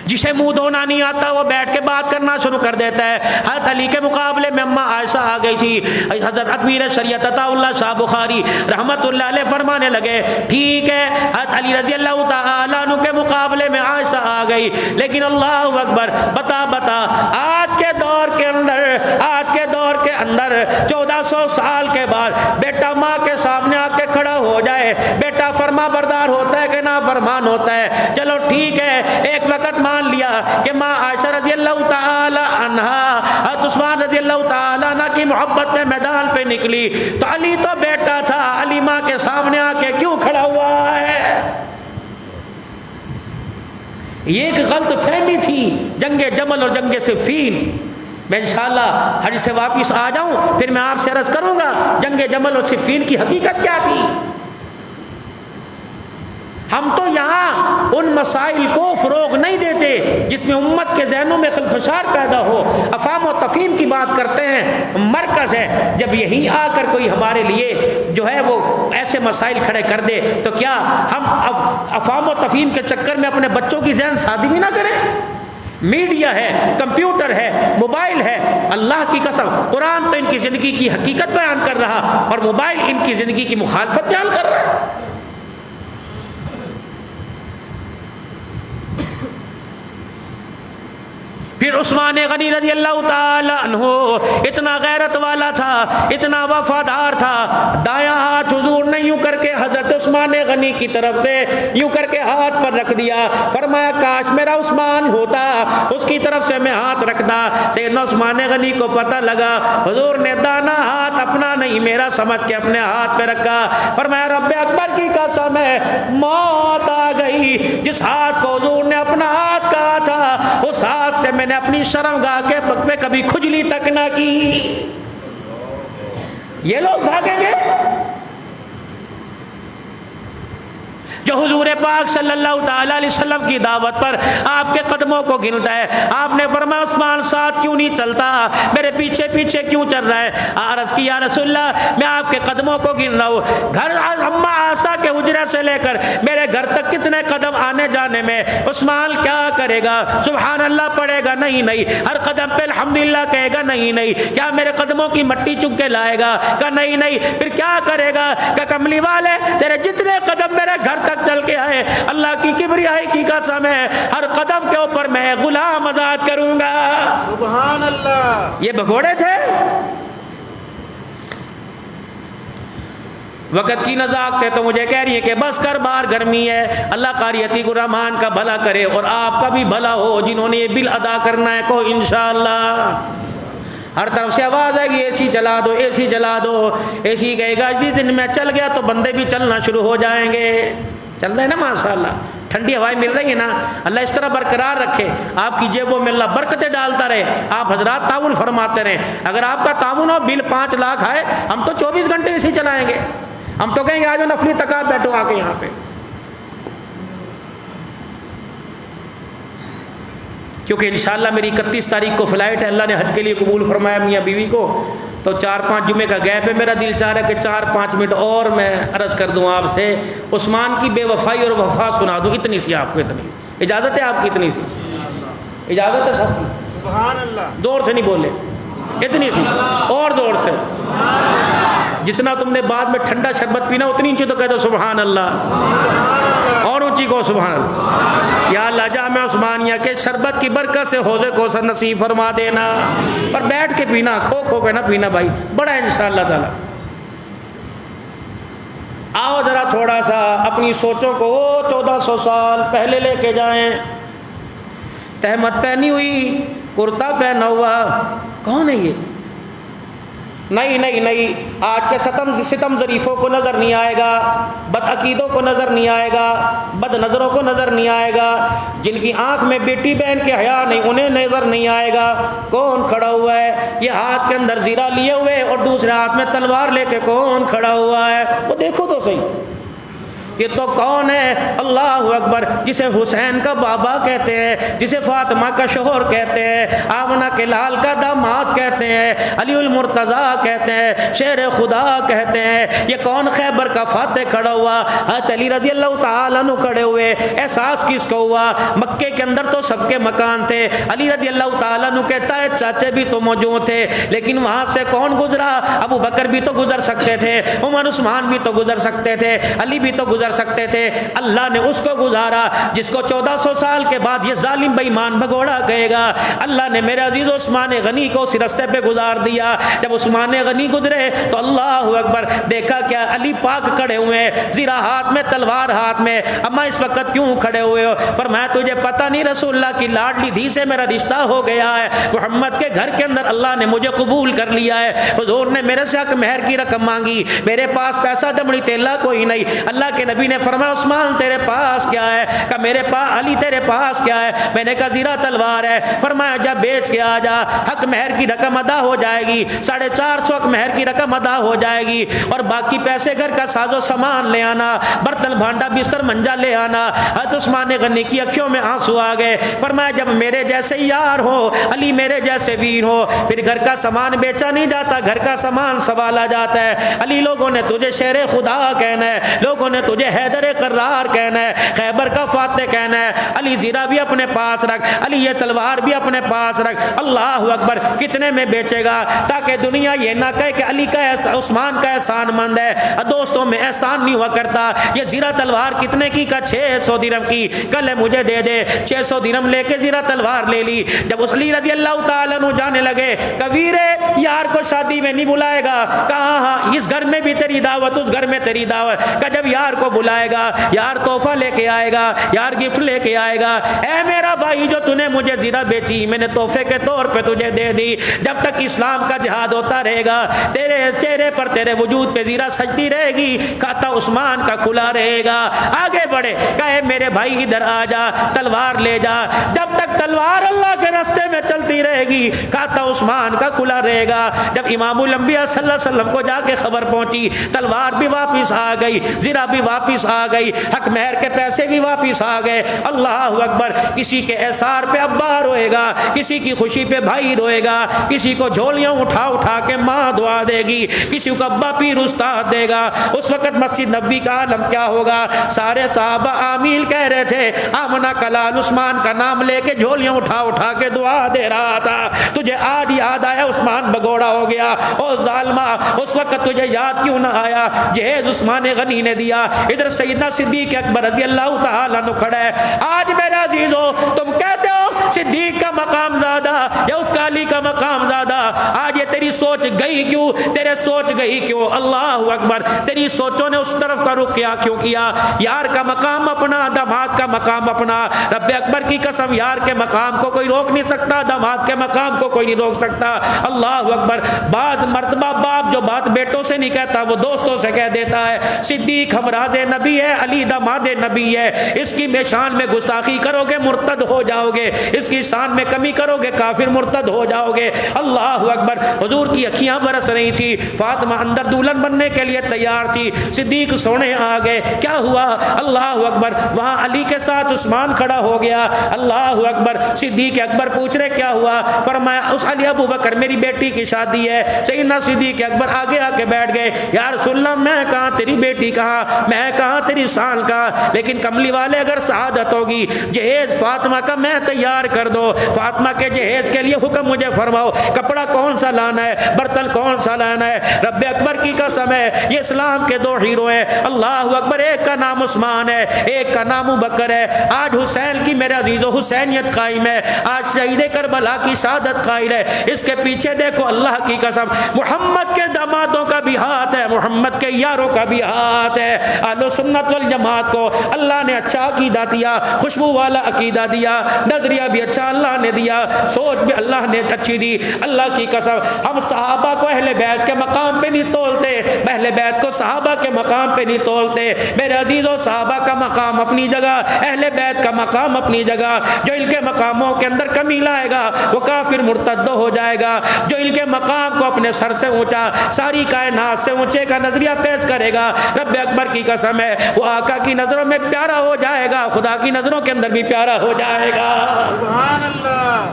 S1: جسے منہ دھونا نہیں آتا وہ بیٹھ کے بات کرنا شروع کر دیتا ہے۔ حضرت علی کے مقابلے میں اما عائشہ آ گئی تھی، حضرت امیر شریعت عطا اللہ شاہ بخاری رحمت اللہ علیہ فرمانے لگے ٹھیک ہے حضرت علی رضی اللہ تعالیٰ عنہ کے مقابلے میں عائشہ آ گئی، لیکن اللہ اکبر، بتا آج کے دور کے اندر 1400 سال کے بعد بیٹا ماں کے سامنے آ کے کھڑا ہو جائے، بیٹا فرما بردار ہوتا ہے کہ نافرمان ہوتا ہے؟ چلو ٹھیک ہے، ایک وقت مان لیا کہ ماں عائشہ رضی اللہ تعالی عنہا حضرت عثمان رضی اللہ تعالی عنہ کی محبت میں میدان پہ نکلی، تو علی تو بیٹا تھا، علی ماں کے سامنے آ کے کیوں کھڑا ہوا ہے؟ یہ ایک غلط فہمی تھی جنگ جمل اور جنگ صفین۔ میں انشاءاللہ حج سے واپس آ جاؤں پھر میں آپ سے عرض کروں گا جنگ جمل اور صفین کی حقیقت کیا تھی۔ ہم تو یہاں ان مسائل کو فروغ نہیں دیتے جس میں امت کے ذہنوں میں خلفشار پیدا ہو، افہام و تفہیم کی بات کرتے ہیں، مرکز ہے۔ جب یہی آ کر کوئی ہمارے لیے جو ہے وہ ایسے مسائل کھڑے کر دے تو کیا ہم افہام و تفہیم کے چکر میں اپنے بچوں کی ذہن سازی بھی نہ کریں؟ میڈیا ہے، کمپیوٹر ہے، موبائل ہے، اللہ کی قسم قرآن تو ان کی زندگی کی حقیقت بیان کر رہا اور موبائل ان کی زندگی کی مخالفت بیان کر رہا ہے۔ پھر عثمان غنی رضی اللہ تعالی عنہ اتنا غیرت والا تھا، اتنا وفادار تھا، دایاں ہاتھ حضور نے یوں کر کے حضرت عثمان غنی کی طرف سے یوں کر کے ہاتھ پر رکھ دیا، فرمایا کاش میرا عثمان ہوتا، اس کی طرف سے میں ہاتھ رکھتا۔ سیدنا عثمان غنی کو پتہ لگا حضور نے دانا ہاتھ اپنا نہیں میرا سمجھ کے اپنے ہاتھ پہ رکھا، فرمایا رب اکبر کی قسم ہے موت آ گئی، جس ہاتھ کو حضور نے اپنا ہاتھ کہا تھا اس ہاتھ سے میں نے اپنی شرمگاہ کے پہ کبھی کھجلی تک نہ کی۔ یہ لوگ بھاگیں گے جو حضور پاک صلی اللہ تعالی علیہ وسلم کی دعوت پر آپ کے قدموں کو گنتا ہے۔ آپ نے فرمایا عثمان ساتھ کیوں نہیں چلتا, میرے پیچھے پیچھے کیوں چل رہا ہے؟ عرض کی یا رسول اللہ میں آپ کے قدموں کو گن رہا ہوں, گھر اما حفصہ کے حجرے سے لے کر میرے گھر تک کتنے قدم آنے جانے میں, عثمان کیا کرے گا؟ سبحان اللہ پڑھے گا؟ نہیں نہیں. ہر قدم پہ الحمدللہ کہے گا؟ نہیں نہیں. کیا میرے قدموں کی مٹی چک کے لائے گا؟ کہ نہیں نہیں. پھر کیا کرے گا؟ کہ کملی والے تیرے جتنے قدم میرے گھر تک چل کے آئے, اللہ کی کبریائی کی قسم ہے, ہر قدم کے اوپر میں غلام آزاد کروں گا.
S2: سبحان اللہ.
S1: یہ بھگوڑے تھے. وقت کی نزاکت ہے تو مجھے کہہ رہی ہے کہ بس کر, باہر گرمی ہے. اللہ قاری عتیق الرحمان کا بھلا کرے اور آپ کا بھی بھلا ہو جنہوں نے یہ بل ادا کرنا ہے کو انشاءاللہ. ہر طرف سے آواز آئے گی اے سی چلا دو, اے سی چلا دو. اے سی کہے گا جس دن میں چل گیا تو بندے بھی چلنا شروع ہو جائیں گے. چل رہے ہیں نا ماشاءاللہ, ٹھنڈی ہوائیں مل رہی ہیں نا. اللہ اس طرح برقرار رکھے, آپ کی جیبوں میں اللہ برکتیں ڈالتا رہے. آپ حضرات تعاون فرماتے رہیں. اگر آپ کا تعاون ہو, بل 5 لاکھ آئے, ہم تو 24 گھنٹے اے سی چلائیں گے. ہم تو کہیں گے آج نفلی تقاعد بیٹھو آ کے یہاں پہ, کیونکہ انشاءاللہ میری 31 تاریخ کو فلائٹ ہے. اللہ نے حج کے لیے قبول فرمایا میاں بیوی کو, تو 4-5 جمعے کا گیپ ہے. میرا دل چاہ رہا ہے کہ 4-5 منٹ اور میں عرض کر دوں آپ سے, عثمان کی بے وفائی اور وفا سنا دوں. اتنی سی آپ کو, اتنی اجازت ہے آپ کی, اتنی سی اجازت ہے سب کی.
S2: سبحان اللہ.
S1: زور سے نہیں بولے, اتنی سی اور زور سے. جتنا تم نے بعد میں ٹھنڈا شربت پینا اتنی اونچی تو کہہ دو سبحان اللہ, اور اونچی کو سبحان اللہ. یا اللہ جامع عثمانیہ کے شربت کی برکت سے حوض کوثر نصیب فرما دینا, پر بیٹھ کے پینا, کھو کھو کے نہ پینا بھائی, بڑا ہے انشاءاللہ تعالی. آؤ ذرا تھوڑا سا اپنی سوچوں کو 1400 سال پہلے لے کے جائیں. تہمت پہنی ہوئی, کرتا پہنا ہوا, کون ہے یہ؟ نہیں نہیں نہیں. آج کے ستم ظریفوں کو نظر نہیں آئے گا, بد عقیدوں کو نظر نہیں آئے گا, بد نظروں کو نظر نہیں آئے گا, جن کی آنکھ میں بیٹی بہن کے حیا نہیں انہیں نظر نہیں آئے گا. کون کھڑا ہوا ہے؟ یہ ہاتھ کے اندر زیرہ لیے ہوئے اور دوسرے ہاتھ میں تلوار لے کے کون کھڑا ہوا ہے؟ وہ دیکھو تو صحیح, یہ تو کون ہے؟ اللہ اکبر. جسے حسین کا بابا کہتے ہیں, جسے فاطمہ کا شوہر کہتے ہیں, آمنہ کے لال کا داماد کہتے ہیں, علی المرتضیٰ کہتے ہیں, شیر خدا کہتے ہیں, یہ کون خیبر کا فاتح کھڑا ہوا؟ حضرت علی رضی اللہ تعالیٰ عنہ کھڑے ہوئے. احساس کس کو ہوا؟ مکے کے اندر تو سب کے مکان تھے. علی رضی اللہ تعالیٰ عنہ کہتا ہے چاچے بھی تو موجود تھے, لیکن وہاں سے کون گزرا؟ ابو بکر بھی تو گزر سکتے تھے, عمر عثمان بھی تو گزر سکتے تھے, علی بھی تو گزر سکتے تھے. اللہ نے اس کو گزارا جس کو 1400 سال کے بعد یہ ظالم بے ایمان بھگوڑا کہے گا. اللہ نے میرے عزیز عثمان غنی کو اسی رستے پہ گزار دیا. جب عثمان غنی گزرے تو اللہ اکبر, دیکھا کیا؟ علی پاک کھڑے ہوئے ہیں, زیرہ ہاتھ میں, تلوار ہاتھ میں. اما اس وقت کیوں کھڑے ہوئے ہو؟ فرمایا تجھے پتہ نہیں رسول اللہ کی لاڈلی دھی سے میرا رشتہ ہو گیا ہے. محمد کے گھر کے اندر اللہ نے مجھے قبول کر لیا ہے. حضور نے میرے سے حق مہر کی رقم مانگی, میرے پاس پیسہ دمڑی تیلا کوئی نہیں. اللہ کے نبی نے فرمایا عثمان تیرے پاس کیا ہے؟ کہ میرے پاس. علی تیرے پاس کیا ہے؟ میں نے کہا زیرہ تلوار ہے. فرمایا جب بیچ کے آ جا, حق مہر کی رقم ادا ہو جائے گی, 450 حق مہر کی رقم ادا ہو جائے گی, اور باقی پیسے گھر کا ساز و سامان لے آنا, برتن بھانڈا بستر منجا لے آنا. حضرت عثمان غنی کی اکھیوں میں آنسو آ گئے. فرمایا جب میرے جیسے یار ہو, علی میرے جیسے ویر ہو, پھر گھر کا سامان بیچا نہیں جاتا, گھر کا سامان سنبھالا جاتا ہے. علی لوگوں نے تجھے شیر خدا کہنا ہے, لوگوں نے تجھے حیدر قرار کہنا ہے, خیبر کا فاتح کہنا ہے. علی زیرہ بھی اپنے پاس رکھ, علی یہ تلوار بھی اپنے پاس رکھ. اللہ اکبر. کتنے میں بیچے گا تاکہ دنیا یہ نہ کہے کہ علی کا عثمان کا احسان مند ہے. دوستوں میں احسان نہیں ہوا کرتا. یہ زیرہ تلوار کتنے کی؟ کا 600 درہم کی. کل مجھے دے دے. 600 درہم لے کے زیرہ تلوار لے لی. جب اس علی رضی اللہ تعالیٰ عنہ جانے لگے, کبیر یار کو شادی میں نہیں بلائے گا. کہا ہاں, اس گھر میں بھی تیری دعوت, اس گھر میں تیری دعوت. کہ جب یار کو بلائے گا, یار تحفہ لے کے آئے گا, یار گفٹ لے کے آئے گا. اے میرا بھائی جو تو نے مجھے زیرہ بیچی, میں نے تحفے کے طور پہ تجھے دے دی. جب تک اسلام کا جہاد ہوتا رہے گا, تیرے چہرے پر, تیرے وجود پہ زیرہ سجتی رہے گی, کھاتا عثمان کا کھلا رہے گا. آگے بڑھے, کہے میرے بھائی ادھر آ جا, تلوار لے جا. جب تک تلوار اللہ کے راستے میں چلتی رہے رہے گی، کھاتا عثمان کا کھلا رہے گا۔ جب امام الانبیاء صلی اللہ علیہ وسلم کو جا کے خبر پہنچی، تلوار بھی واپس آ گئی، زرہ بھی واپس آ گئی، حق مہر کے پیسے بھی واپس آ گئے۔ اللہ اکبر۔ کسی کے احسار پہ ابا روئے گا، کسی کی خوشی پہ بھائی روئے گا، کسی کو جھولیاں اٹھا اٹھا کے ماں دعا دے گی، کسی کو ابا پیر استاد دے گا۔ اس وقت مسجد نبوی کا عالم کیا ہوگا؟ سارے صحابہ آمین کہہ رہے تھے، آمنہ کلال عثمان کا نام لے کے جھولیاں اٹھا اٹھا کے دعا دے رہا تھا۔ تجھے آج یاد آیا عثمان بگوڑا ہو گیا؟ او ظالمہ، اس وقت تجھے یاد کیوں نہ آیا؟ جہیز عثمان غنی نے دیا، ادھر سیدنا صدیق اکبر رضی اللہ تعالیٰ عنہ کھڑا ہے۔ آج میرے عزیزو تم کہتے ہو صدیق کا مقام زیادہ یا اس کا علی کا مقام زیادہ؟ آج یہ تیری سوچ گئی کیوں؟ تیرے سوچ گئی کیوں؟ اللہ اکبر۔ تیری سوچوں نے اس طرف کا رخ کیوں کیا؟ یار کا مقام اپنا، داماد کا مقام اپنا۔ رب اکبر کی قسم، یار کے مقام کو کوئی روک نہیں سکتا، داماد کے مقام کو کوئی نہیں روک سکتا۔ اللہ اکبر۔ بعض مرتبہ باپ جو بات بیٹوں سے نہیں کہتا وہ دوستوں سے کہہ دیتا ہے۔ صدیق ہمراز نبی ہے، علی داماد نبی ہے، اس کی شان میں گستاخی کرو گے مرتد ہو جاؤ گے، اس کی شان میں کمی کرو گے کافر مرتد ہو جاؤ گے۔ اللہ اکبر۔ حضور کی اکھیاں برس رہی تھی، فاطمہ اندر دلہن بننے کے لیے تیار تھی، صدیق سونے آ گئے۔ کیا ہوا؟ اللہ اکبر۔ وہاں علی کے ساتھ عثمان کھڑا ہو گیا۔ اللہ اکبر۔ صدیق اکبر پوچھ رہے کیا ہوا؟ فرمایا اس علی ابو بکر میری بیٹی کی شادی ہے۔ سیدنا صدیق اکبر آگے آ کے بیٹھ گئے۔ یا رسول اللہ میں کہاں تیری بیٹی کہاں، میں کہاں تیری شان کہاں، لیکن کملی والے اگر شہادت ہوگی جہیز فاطمہ کا میں تیار کر دو، فاطمہ کے جہیز کے لیے حکم مجھے فرماؤ، کپڑا کون سا لانا ہے، برتن کون سا لانا ہے۔ رب اکبر کی قسم ہے یہ اسلام کے دو ہیرو ہیں۔ اللہ اکبر۔ ایک کا نام عثمان ہے، ایک کا نام ابو بکر ہے۔ آج حسین کی میرے عزیزو حسینیت قائم ہے، آج شہید کربلا کی شہادت قائل ہے۔ اس کے پیچھے دیکھو اللہ کی قسم محمد کے دامادوں کا بھی ہاتھ ہے، محمد کے یاروں کا بھی ہاتھ ہے۔ اہل سنت والجماعت کو اللہ نے اچھا عقیدہ دیا، خوشبو والا عقیدہ دیا، نظریہ بھی اچھا اللہ نے دیا، سوچ بھی اللہ نے اچھی دی۔ اللہ کی قسم ہم صحابہ کو اہل بیت کے مقام پہ نہیں تولتے، اہل بیت کو صحابہ کے مقام پہ نہیں تولتے۔ میرے عزیزوں صحابہ کا مقام اپنی جگہ، اہل بیت کا مقام اپنی جگہ۔ جو ان کے مقاموں کے اندر کمی لائے گا وہ کافر مرتد ہو جائے گا۔ جو ان کے مقام کو اپنے سر سے اونچا، ساری کائنات سے اونچے کا نظریہ پیش کرے گا، رب اکبر کی قسم ہے وہ آقا کی نظروں میں پیارا ہو جائے گا، خدا کی نظروں کے اندر بھی پیارا ہو جائے گا۔
S2: سبحان اللہ۔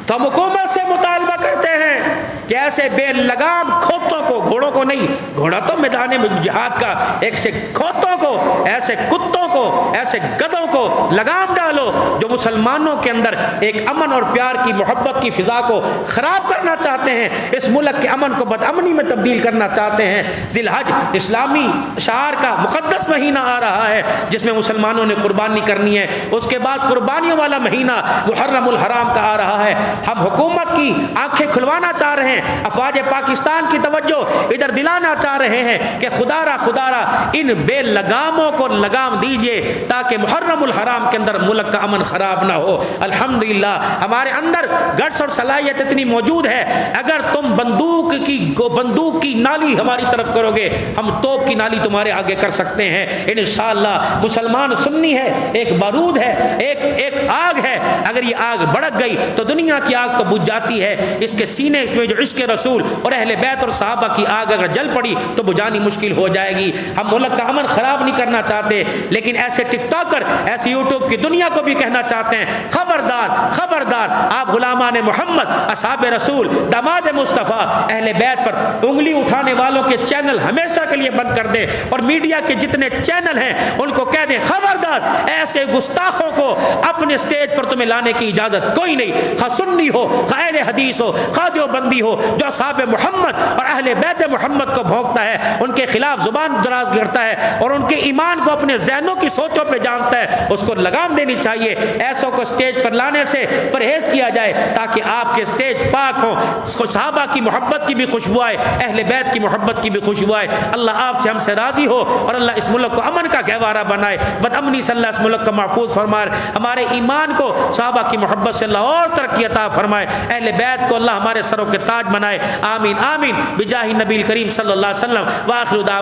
S1: تو ہم حکومت سے مطالبہ کرتے ہیں کہ ایسے بے لگام کھوتوں کو، گھوڑوں کو نہیں، گھوڑا تو میدان جہاد کا، ایک سے کھوتوں کو، ایسے کتوں کو، ایسے گدھوں کو لگام ڈالو جو مسلمانوں کے اندر ایک امن اور پیار کی محبت کی فضا کو خراب کرنا چاہتے ہیں، اس ملک کے امن کو بدامنی میں تبدیل کرنا چاہتے ہیں۔ ذی الحج اسلامی شعار کا مقدس مہینہ آ رہا ہے جس میں مسلمانوں نے قربانی کرنی ہے، اس کے بعد قربانیوں والا مہینہ محرم الحرام کا آ رہا ہے۔ ہم حکومت کی آنکھیں کھلوانا چاہ رہے ہیں، افواج پاکستان کی توجہ ادھر دلانا چاہ رہے ہیں کہ خدا را ان بے لگاموں کو لگام دیجئے تاکہ محرم الحرام کے اندر ملک کا امن خراب نہ ہو۔ الحمدللہ ہمارے اندر گٹس اور صلاحیت اتنی موجود ہے، اگر تم بندوق کی نالی ہماری طرف کرو گے ہم توپ کی نالی تمہارے آگے کر سکتے ہیں انشاءاللہ۔ مسلمان سنی ہے، ایک بارود ہے، ایک آگ ہے، اگر یہ آگ بھڑک گئی تو دنیا کی آگ تو بجھ جاتی ہے، اس کے سینے اس میں جو عشق رسول اور اہل بیت اور صحابہ کی آگ اگر جل پڑی تو بجھانی مشکل ہو جائے گی۔ ہم ملک کا امن خراب نہیں کرنا چاہتے، لیکن ایسے ٹک ٹاکر، ایسی یوٹیوب کی دنیا کو بھی کہنا چاہتے ہیں خبردار خبردار، آپ غلامان محمد، اصحاب رسول، داماد مصطفیٰ، اہل بیت پر انگلی اٹھانے والوں کے چینل ہمیشہ کے لیے بند کر دیں، اور میڈیا کے جتنے چینل ہیں ان کو کہہ دیں خبردار، ایسے گستاخوں کو اپنے سٹیج پر تمہیں لانے کی اجازت کوئی نہیں، خواہ سنی ہو، خواہ اہل حدیث ہو، خواہ دیوبندی ہو، جو اصحاب محمد اور اہل بیت محمد کو بھونکتا ہے، ان کے خلاف زبان دراز کرتا ہے اور ان کے ایمان کو اپنے ذہنوں کی سوچوں پہ جانتا ہے، اس کو لگام دینی چاہیے۔ ایسوں کو سٹیج پر لانے سے پرہیز کیا جائے تاکہ آپ کے سٹیج پاک ہوں، صحابہ کی محبت کی بھی خوشبو آئے، اہل بیت کی محبت کی بھی خوشبو آئے۔ اللہ آپ سے ہم سے راضی ہو اور اللہ اس ملک کو امن کا گہوارہ بنائے، بدامنی سے اللہ اس ملک کو محفوظ فرمائے، ہمارے ایمان کو صحابہ کی محبت سے اللہ اور ترقی عطا فرمائے، اہل بیت کو اللہ ہمارے سروں کے تاج بنائے، آمین آمین بجاہ نبی کریم صلی اللہ علیہ وسلم۔ وآخر دعوانا